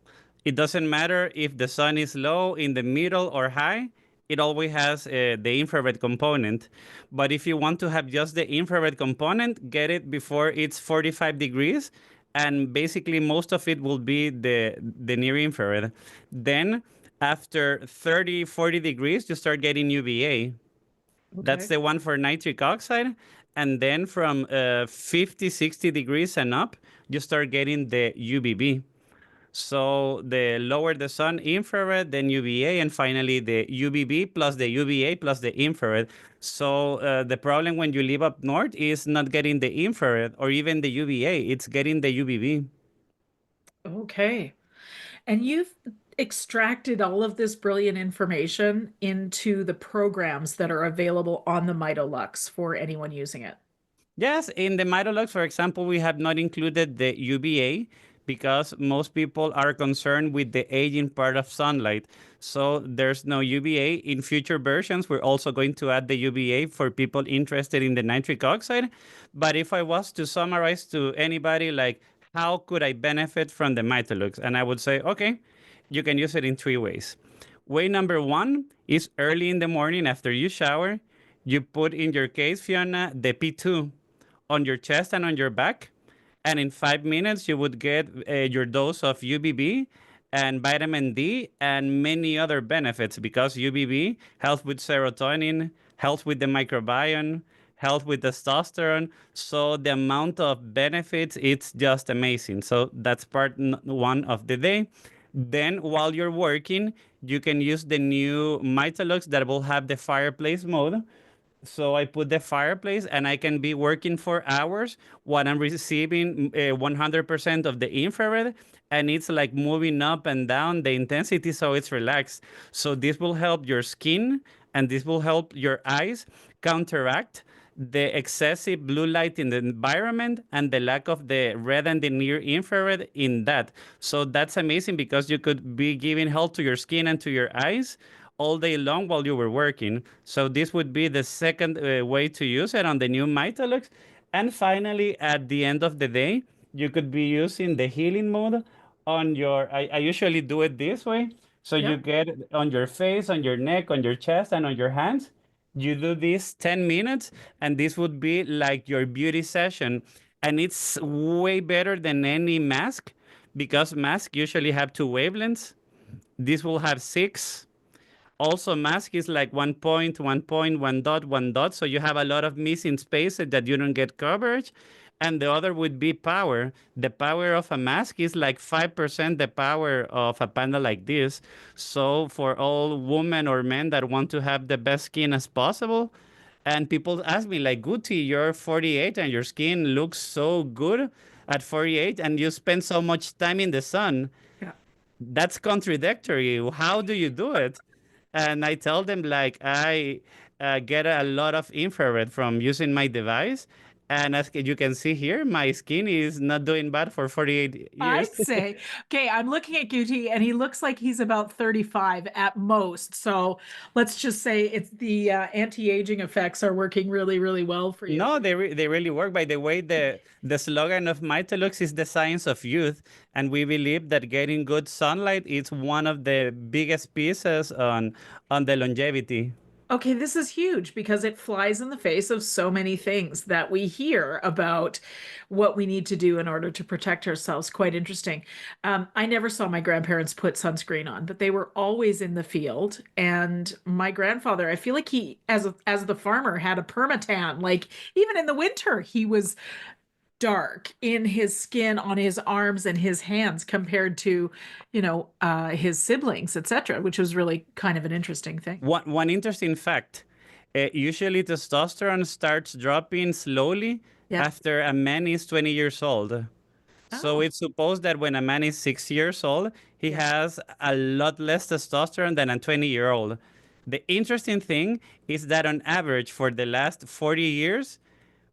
It doesn't matter if the sun is low, in the middle, or high. It always has the infrared component. But if you want to have just the infrared component, get it before it's 45 degrees. And basically, most of it will be the near infrared. Then, after 30, 40 degrees, you start getting UVA. That's Okay. the one for nitric oxide. And then from 50, 60 degrees and up, you start getting the UVB. So the lower the sun, infrared, then UVA, and finally the UVB plus the UVA plus the infrared. So the problem when you live up north is not getting the infrared or even the UVA, it's getting the UVB. Okay. And you've extracted all of this brilliant information into the programs that are available on the Mitolux for anyone using it. Yes, in the Mitolux, for example, we have not included the UVA because most people are concerned with the aging part of sunlight. So there's no UVA. In future versions, we're also going to add the UVA for people interested in the nitric oxide. But if I was to summarize to anybody, like, how could I benefit from the Mitolux? And I would say, okay, you can use it in three ways. Way number one is early in the morning after you shower. You put in your case, Fiona, the P2 on your chest and on your back. And in 5 minutes, you would get your dose of UVB and vitamin D and many other benefits because UVB helps with serotonin, helps with the microbiome, helps with testosterone. So the amount of benefits, it's just amazing. So that's part one of the day. Then while you're working, you can use the new Mitolux that will have the fireplace mode, so I put the fireplace and I can be working for hours while I'm receiving 100% of the infrared. And it's like moving up and down the intensity so it's relaxed. So this will help your skin and this will help your eyes counteract the excessive blue light in the environment and the lack of the red and the near infrared in that. So that's amazing because you could be giving help to your skin and to your eyes all day long while you were working. So this would be the second way to use it on the new Mitalux. And finally, at the end of the day, you could be using the healing mode on your. I usually do it this way. So you Yep. get on your face, on your neck, on your chest, and on your hands. You do this 10 minutes, and this would be like your beauty session. And it's way better than any mask because masks usually have two wavelengths. This will have six. Also, mask is like 1 point, 1 point, 1 dot, 1 dot. So you have a lot of missing spaces that you don't get coverage. And the other would be power. The power of a mask is like 5% the power of a panel like this. So for all women or men that want to have the best skin as possible, and people ask me like, Guti, you're 48 and your skin looks so good at 48 and you spend so much time in the sun. Yeah. That's contradictory. How do you do it? And I tell them like I get a lot of infrared from using my device. And as you can see here, my skin is not doing bad for 48 years. I'd say, okay, I'm looking at Guti and he looks like he's about 35 at most. So let's just say it's the anti-aging effects are working really, really well for you. No, they really work. By the way, the slogan of Mitolux is the science of youth, and we believe that getting good sunlight is one of the biggest pieces on the longevity. Okay, this is huge because it flies in the face of so many things that we hear about what we need to do in order to protect ourselves. Quite interesting. I never saw my grandparents put sunscreen on, but they were always in the field. And my grandfather, I feel like he, as the farmer, had a permatan. Like even in the winter, he was dark in his skin on his arms and his hands compared to, his siblings, etc., which was really kind of an interesting thing. One interesting fact, usually testosterone starts dropping slowly Yep. after a man is 20 years old. So Oh, it's supposed that when a man is 6 years old, he yeah. has a lot less testosterone than a 20-year-old. The interesting thing is that on average for the last 40 years,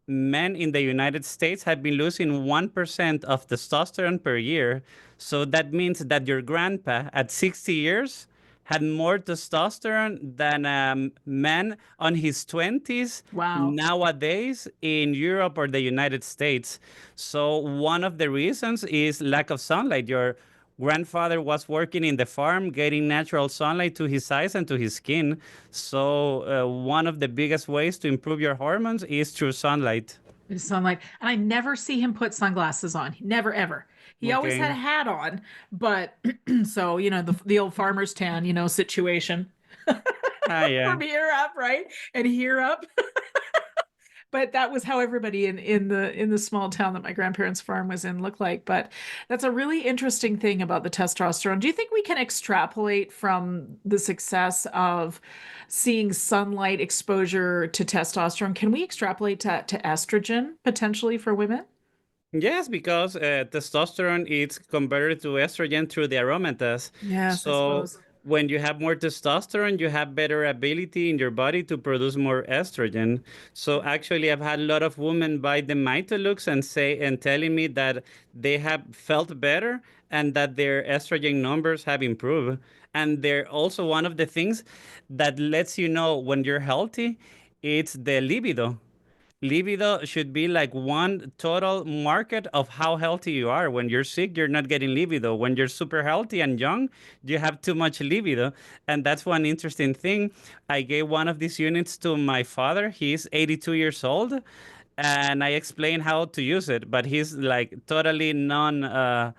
men in the United States have been losing 1% of testosterone per year. So that means that your grandpa at 60 years had more testosterone than a man on his 20s Wow. nowadays in Europe or the United States. So one of the reasons is lack of sunlight. Your grandfather was working in the farm, getting natural sunlight to his eyes and to his skin. So, one of the biggest ways to improve your hormones is through sunlight. Sunlight. And I never see him put sunglasses on. Never, ever. He always had a Okay. hat on, but so, the old farmer's tan, situation. Yeah. from here up, right? And here up. But that was how everybody in the small town that my grandparents' farm was in looked like. But that's a really interesting thing about the testosterone. Do you think we can extrapolate from the success of seeing sunlight exposure to testosterone? Can we extrapolate to estrogen potentially for women? Yes, because testosterone is converted to estrogen through the aromatase. Yes, I So suppose. when you have more testosterone, you have better ability in your body to produce more estrogen. So actually, I've had a lot of women buy the Mitolux and say and telling me that they have felt better and that their estrogen numbers have improved. And they're also one of the things that lets you know when you're healthy, it's the libido. Libido should be like one total market of how healthy you are. When you're sick, you're not getting libido. When you're super healthy and young, you have too much libido. And that's one interesting thing. I gave one of these units to my father. He's 82 years old. And I explained how to use it, but he's like totally non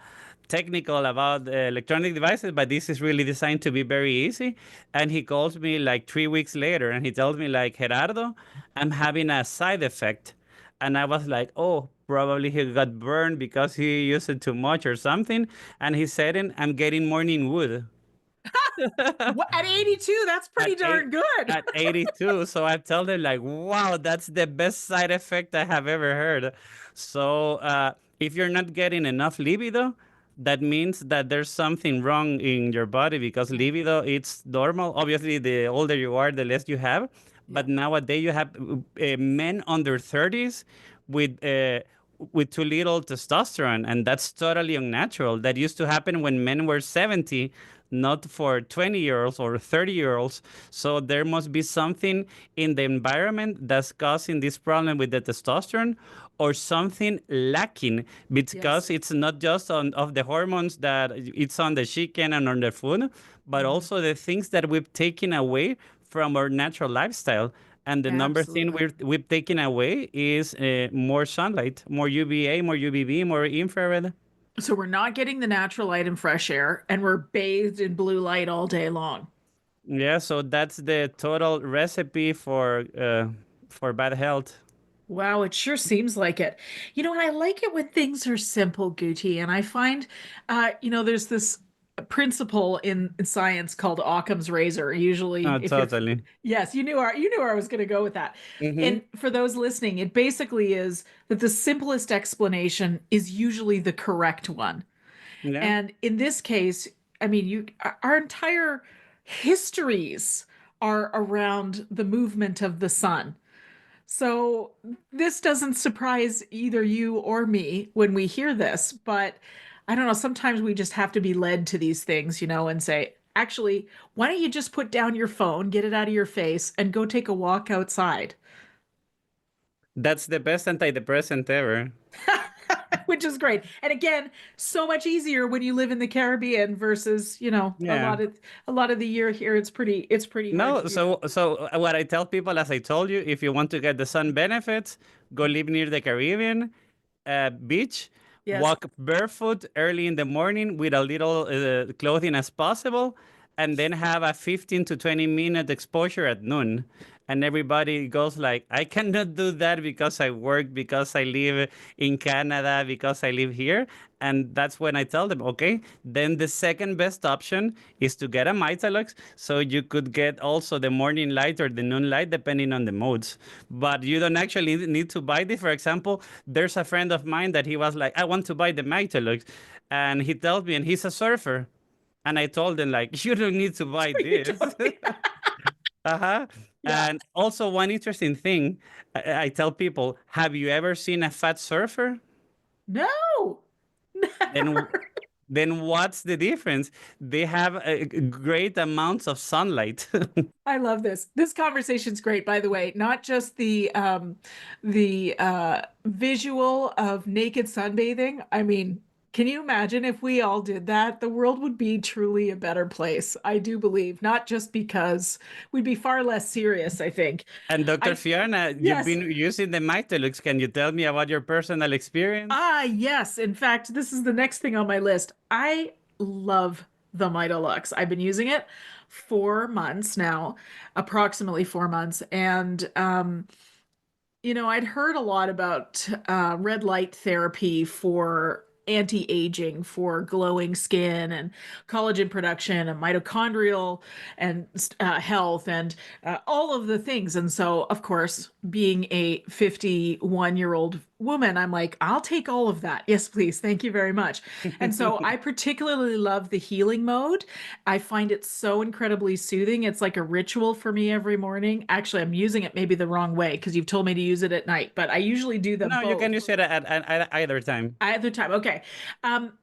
technical about electronic devices, but this is really designed to be very easy. And he calls me like 3 weeks later and he tells me like, Gerardo, I'm having a side effect. And I was like, oh, probably he got burned because he used it too much or something. And he said, I'm getting morning wood What, at 82, that's at pretty eight darn good. at 82. So I tell them like, wow, that's the best side effect I have ever heard. So if you're not getting enough libido, that means that there's something wrong in your body because Yeah, libido it's normal. Obviously, the older you are, the less you have. yeah, But nowadays you have men under 30s with too little testosterone, and that's totally unnatural. That used to happen when men were 70, not for 20-year-olds or 30-year-olds. So there must be something in the environment that's causing this problem with the testosterone or something lacking because yes. it's not just on of the hormones that it's on the chicken and on the food, but Mhm. also the things that we've taken away from our natural lifestyle. And the number thing Absolutely. we've taken away is more sunlight, more UVA, more UVB, more infrared. So we're not getting the natural light and fresh air, and we're bathed in blue light all day long. Yeah, so that's the total recipe for bad health. Wow, it sure seems like it. And I like it when things are simple, Guti. And I find, there's this principle in science called Occam's razor. Usually, Oh, if you're, totally. yes, you knew where I was going to go with that. Mm-hmm. And for those listening, it basically is that the simplest explanation is usually the correct one. Yeah. And in this case, I mean, our entire histories are around the movement of the sun. So this doesn't surprise either you or me when we hear this, but I don't know, sometimes we just have to be led to these things, and say, actually, why don't you just put down your phone, get it out of your face, and go take a walk outside? That's the best antidepressant ever. Which is great. And again, so much easier when you live in the Caribbean versus, a Yeah. lot of the year here it's pretty hard No, to do that. so what I tell people, as I told you, if you want to get the sun benefits, go live near the Caribbean beach, Yes. walk barefoot early in the morning with a little clothing as possible, and then have a 15 to 20-minute exposure at noon. And everybody goes like, I cannot do that because I work, because I live in Canada, because I live here. And that's when I tell them, okay, then the second best option is to get a Mitolux, so you could get also the morning light or the noon light, depending on the modes. But you don't actually need to buy this. For example, there's a friend of mine that he was like, I want to buy the Mitolux. And he tells me, and he's a surfer. And I told him, like, you don't need to buy You this. don't need- Uh-huh. Yeah. And also one interesting thing, I tell people, have you ever seen a fat surfer? No. Then Never. then what's the difference? They have great amounts of sunlight. I love this. This conversation's great, by the way. Not just the visual of naked sunbathing. I mean, can you imagine if we all did that? The world would be truly a better place. I do believe, not just because we'd be far less serious, I think. And Dr. I Fiona, you've Yes. been using the Mitolux. Can you tell me about your personal experience? Yes. In fact, this is the next thing on my list. I love the Mitolux. I've been using it 4 months now, approximately 4 months. And I'd heard a lot about red light therapy for anti-aging, for glowing skin and collagen production and mitochondrial and health and all of the things. And so, of course, being a 51-year-old woman, I'm like, I'll take all of that. Yes, please. Thank you very much. And so I particularly love the healing mode. I find it so incredibly soothing. It's like a ritual for me every morning. Actually, I'm using it maybe the wrong way because you've told me to use it at night, but I usually do them No, you can both. use it at either time. Either time. Okay.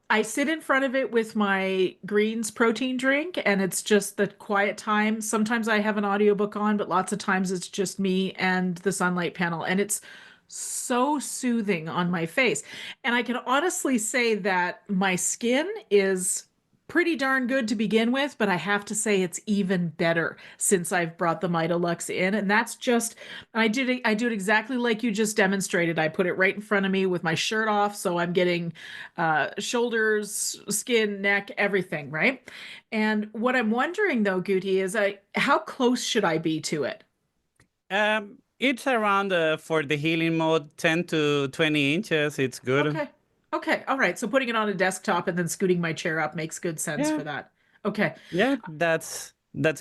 I sit in front of it with my greens protein drink, and it's just the quiet time. Sometimes I have an audiobook on, but lots of times it's just me and the sunlight panel. And it's so soothing on my face. And I can honestly say that my skin is pretty darn good to begin with, but I have to say it's even better since I've brought the Mitolux in. And that's just I do it exactly like you just demonstrated. I put it right in front of me with my shirt off, so I'm getting shoulders, skin, neck, everything, right? And what I'm wondering though, Guti, is how close should I be to it? It's around for the healing mode 10 to 20 inches. It's good. Okay. Okay. All right. So putting it on a desktop and then scooting my chair up makes good sense Yeah, for that. Okay. yeah, that's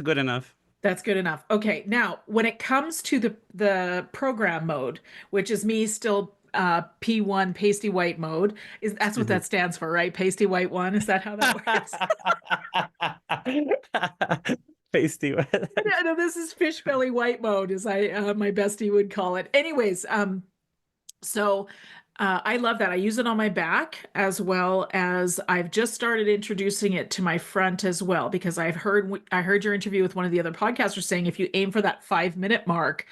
good enough. That's good enough. Okay. Now, when it comes to the program mode, which is me still P1 pasty white mode, is that's what that stands for, right? Pasty white one. Is that how that works? Pasty. Yeah, no, this is fish belly white mode, as I my bestie would call it. Anyways, so I love that. I use it on my back as well as I've just started introducing it to my front as well because I heard your interview with one of the other podcasters saying if you aim for that 5 minute mark,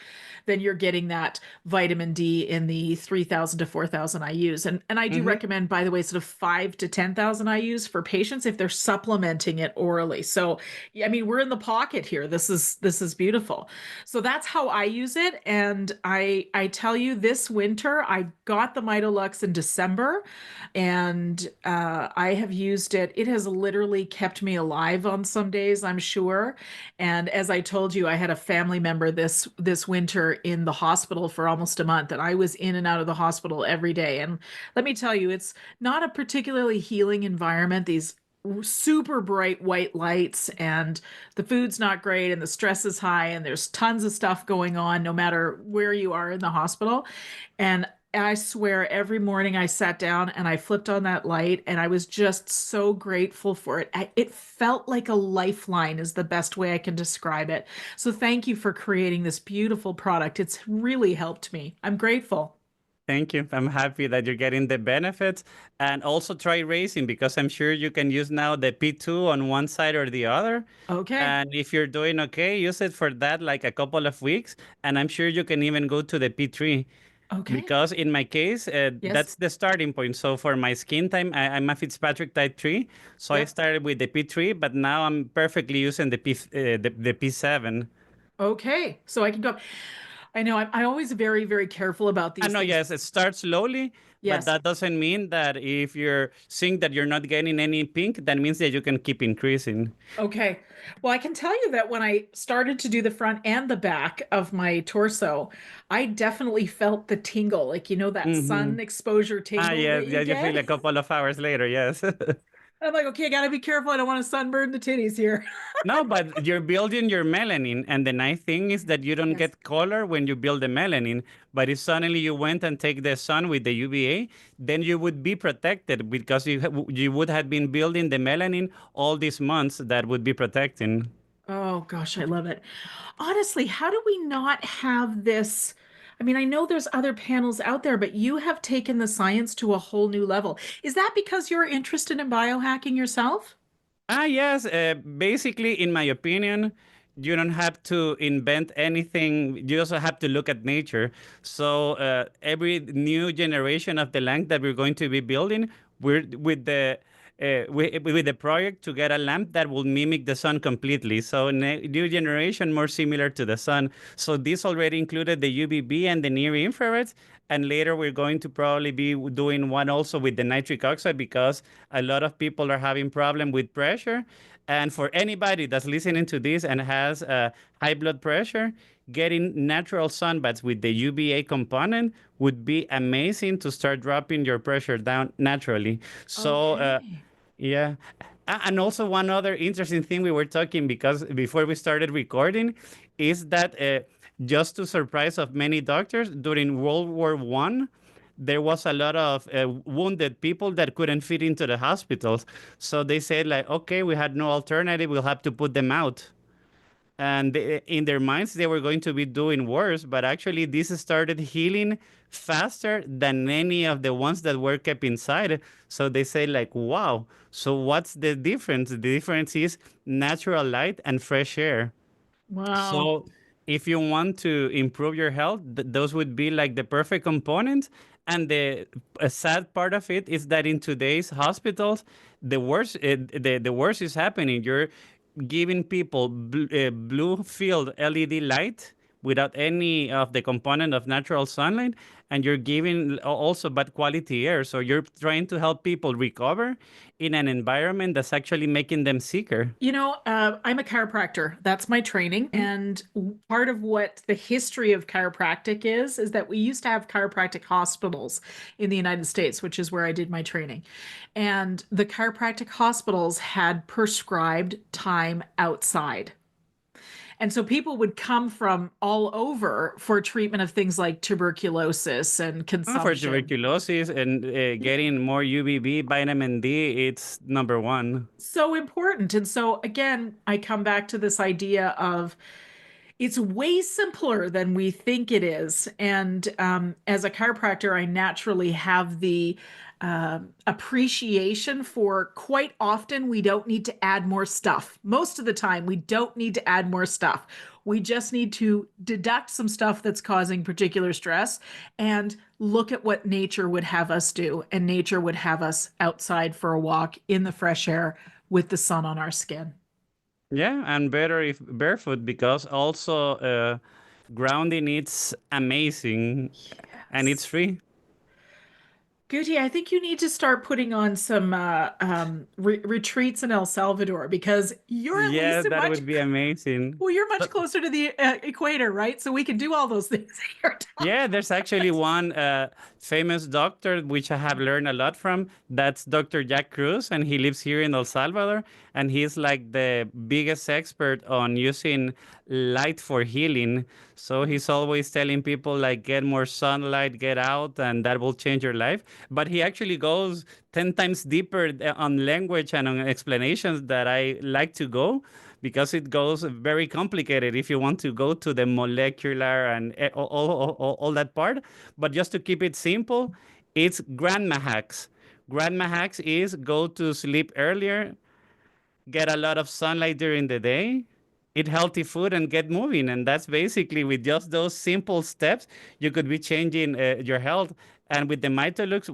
then you're getting that vitamin D in the 3,000 to 4,000 IUs. And I do Hmm. recommend, by the way, sort of 5 to 10,000 IUs for patients if they're supplementing it orally. So, I mean, we're in the pocket here. This is beautiful. So that's how I use it. And I tell you, this winter I got the Mitolux in December, and I have used it. It has literally kept me alive on some days, I'm sure. And as I told you, I had a family member this winter in the hospital for almost a month, and I was in and out of the hospital every day. And let me tell you, it's not a particularly healing environment. These super bright white lights, and the food's not great, and the stress is high, and there's tons of stuff going on no matter where you are in the hospital. And I swear every morning I sat down and I flipped on that light and I was just so grateful for it. It felt like a lifeline, is the best way I can describe it. So thank you for creating this beautiful product. It's really helped me. I'm grateful. Thank you. I'm happy that you're getting the benefits and also try racing because I'm sure you can use now the P2 on one side or the other. Okay. And if you're doing okay, use it for that like a couple of weeks. And I'm sure you can even go to the P3 Okay. because in my case, Yes. that's the starting point. So for my skin time, I'm a Fitzpatrick type 3. So I Yep. started with the P3, but now I'm perfectly using the P7. Okay. So I can go. I know I'm always very, very careful about I these know, things. yes, it starts slowly, but Yes. that doesn't mean that if you're seeing that you're not getting any pink, that means that you can keep increasing. Okay. Well, I can tell you that when I started to do the front and the back of my torso, I definitely felt the tingle, like, that Hmm. sun exposure Ah, tingle yes, that you yes, you feel get. a couple of hours later, yes. I'm like, okay, I gotta be careful. I don't want to sunburn the titties here. No, but you're building your melanin, and the nice thing is that you don't Yes. get color when you build the melanin. But if suddenly you went and take the sun with the UVA, then you would be protected because you would have been building the melanin all these months that would be protecting. Oh gosh, I love it. Honestly, how do we not have this? I mean, I know there's other panels out there, but you have taken the science to a whole new level. Is that because you're interested in biohacking yourself? Ah, yes. Basically, in my opinion, you don't have to invent anything. You also have to look at nature. So every new generation of the lamp that we're going to be building, we're with the project to get a lamp that will mimic the sun completely. So new generation more similar to the sun. So this already included the UVB and the near infrared, And later we're going to probably be doing one also with the nitric oxide, because a lot of people are having problem with pressure. And for anybody that's listening to this and has high blood pressure, getting natural sunbaths with the UVA component would be amazing to start dropping your pressure down naturally. So Okay. yeah. And also one other interesting thing we were talking, because before we started recording, is that just to surprise of many doctors, during World War I, there was a lot of wounded people that couldn't fit into the hospitals. So they said like, okay, we had no alternative. We'll have to put them out. And in their minds, they were going to be doing worse. But actually, this started healing faster than any of the ones that were kept inside. So they say like, wow. So what's the difference? The difference is natural light and fresh air. Wow. So if you want to improve your health, those would be like the perfect components. And the a sad part of it is that in today's hospitals, the worst is happening. You're giving people blue field LED light without any of the component of natural sunlight, and you're giving also bad quality air. So you're trying to help people recover in an environment that's actually making them sicker. I'm a chiropractor. That's my training. And part of what the history of chiropractic is that we used to have chiropractic hospitals in the United States, which is where I did my training. And the chiropractic hospitals had prescribed time outside. And so people would come from all over for treatment of things like tuberculosis and For consumption. tuberculosis and getting more UVB, vitamin D, it's number one. So important. And so, again, I come back to this idea of it's way simpler than we think it is. And as a chiropractor, I naturally have the appreciation for quite often we don't need to add more stuff. Most of the time, we don't need to add more stuff. We just need to deduct some stuff that's causing particular stress and look at what nature would have us do. And nature would have us outside for a walk in the fresh air with the sun on our skin. Yeah, and better if barefoot, because also grounding it's amazing and it's Yes. free. Guti, I think you need to start putting on some retreats in El Salvador because you're at Yeah, least a that much would be amazing. well, you're much So, closer to the equator, right? So we can do all those things that you're talking yeah, there's actually about. one famous doctor which I have learned a lot from. That's Dr. Jack Cruz, and he lives here in El Salvador. And he's like the biggest expert on using light for healing. So he's always telling people like get more sunlight, get out, and that will change your life. But he actually goes 10 times deeper on language and on explanations that I like to go, because it goes very complicated if you want to go to the molecular and all that part. But just to keep it simple, it's grandma hacks. Grandma hacks is go to sleep earlier, get a lot of sunlight during the day, eat healthy food, and get moving. And that's basically with just those simple steps, you could be changing your health. And with the Mitolux,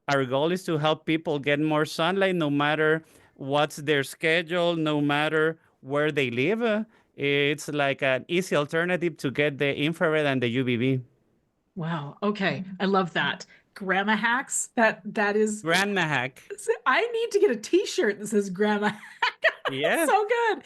our goal is to help people get more sunlight, no matter what's their schedule, no matter where they live. It's like an easy alternative to get the infrared and the UVB. Wow. Okay. I love that. Grandma hacks. That is Grandma hack. I need to get a t-shirt that says grandma hack. Yeah. So good.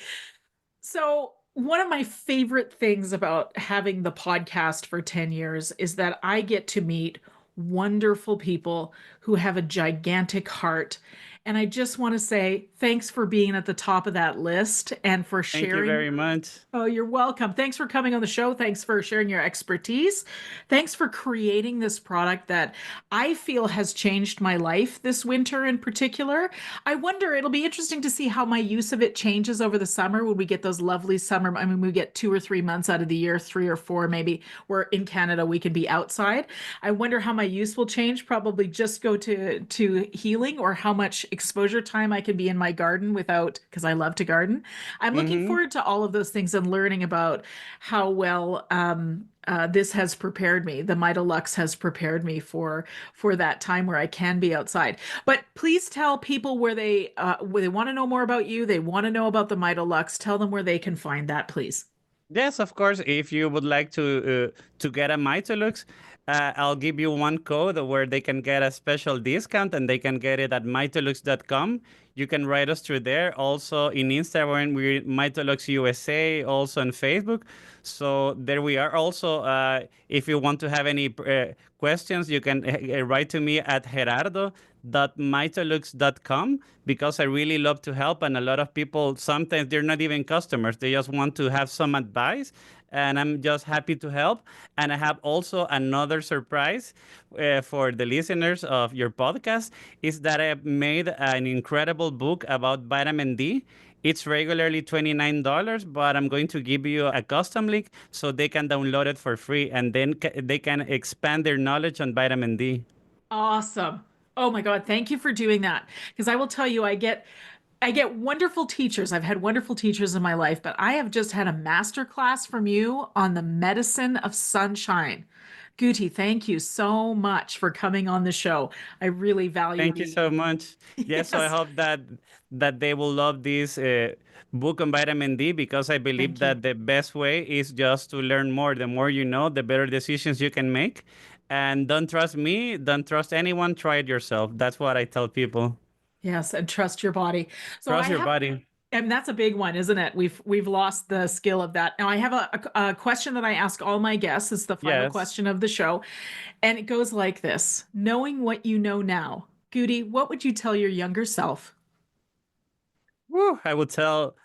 So, one of my favorite things about having the podcast for 10 years is that I get to meet wonderful people who have a gigantic heart. And I just want to say thanks for being at the top of that list and for Thank you sharing. very much. Oh, you're welcome. Thanks for coming on the show. Thanks for sharing your expertise. Thanks for creating this product that I feel has changed my life this winter in particular. I wonder, it'll be interesting to see how my use of it changes over the summer when we get those lovely summer. I mean, we get 2 or 3 months out of the year, 3 or 4 maybe, where in Canada we can be outside. I wonder how my use will change, probably just go to healing, or how much exposure time I can be in my garden without, because I love to garden. I'm looking Hmm. forward to all of those things and learning about how well this has prepared me. The Mitolux has prepared me for that time where I can be outside. But please tell people where they want to know more about you. They want to know about the Mitolux. Tell them where they can find that, please. Yes, of course. If you would like to get a Mitolux, I'll give you one code where they can get a special discount, and they can get it at mitolux.com. You can write us through there. Also in Instagram, we're Mitolux USA. Also on Facebook. So there we are. Also, if you want to have any questions, you can write to me at gerardo.mitolux.com, because I really love to help. And a lot of people, sometimes they're not even customers, they just want to have some advice. And I'm just happy to help. And I have also another surprise for the listeners of your podcast, is that I made an incredible book about vitamin D. It's regularly $29, but I'm going to give you a custom link so they can download it for free, and then they can expand their knowledge on vitamin D. Awesome. Oh my God, thank you for doing that. Because I will tell you, I get wonderful teachers. I've had wonderful teachers in my life, but I have just had a master class from you on the medicine of sunshine. Guti, thank you so much for coming on the show. I really value Thank you the so much. Yes, so I yes. hope that they will love this book on vitamin D, because I believe Thank you. that the best way is just to learn more. The more you know, the better decisions you can make. And don't trust me, don't trust anyone, try it yourself. That's what I tell people. Yes, and trust your body. So I Trust your have, body. and that's a big one, isn't it? We've lost the skill of that. Now I have a question that I ask all my guests. It's the final Yes. question of the show, and it goes like this: knowing what you know now, Guti, what would you tell your younger self? Woo, I will tell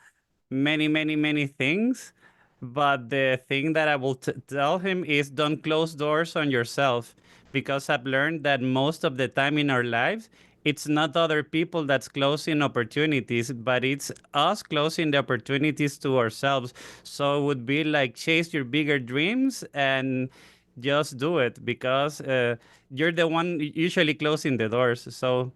many, many, many things. But the thing that I will tell him is, don't close doors on yourself, because I've learned that most of the time in our lives, it's not other people that's closing opportunities, but it's us closing the opportunities to ourselves. So it would be like, chase your bigger dreams and just do it, because you're the one usually closing the doors. So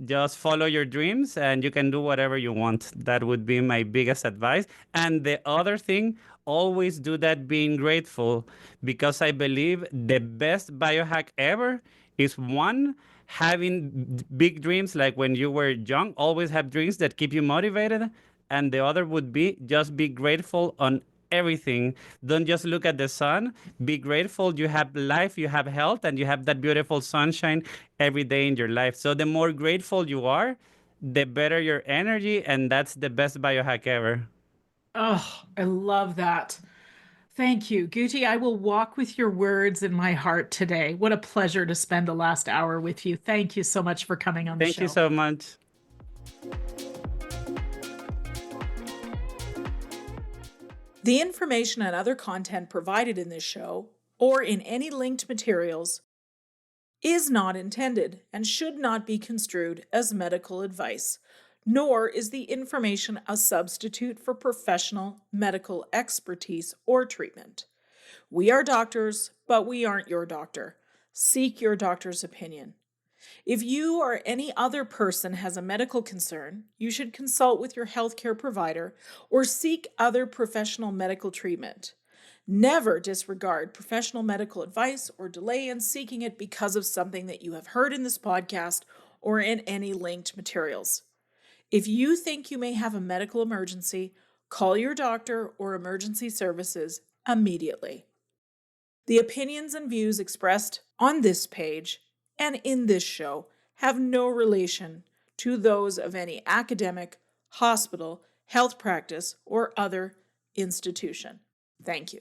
just follow your dreams and you can do whatever you want. That would be my biggest advice. And the other thing, always do that being grateful, because I believe the best biohack ever is, one, having big dreams like when you were young. Always have dreams that keep you motivated. And the other would be, just be grateful on everything. Don't just look at the sun. Be grateful you have life, you have health, and you have that beautiful sunshine every day in your life. So the more grateful you are, the better your energy, and that's the best biohack ever. Oh, I love that. Thank you, Guti. I will walk with your words in my heart today. What a pleasure to spend the last hour with you. Thank you so much for coming on the Thank you show. so much. The information and other content provided in this show, or in any linked materials, is not intended and should not be construed as medical advice, nor is the information a substitute for professional medical expertise or treatment. We are doctors, but we aren't your doctor. Seek your doctor's opinion. If you or any other person has a medical concern, you should consult with your healthcare provider or seek other professional medical treatment. Never disregard professional medical advice or delay in seeking it because of something that you have heard in this podcast or in any linked materials. If you think you may have a medical emergency, call your doctor or emergency services immediately. The opinions and views expressed on this page and in this show have no relation to those of any academic, hospital, health practice, or other institution. Thank you.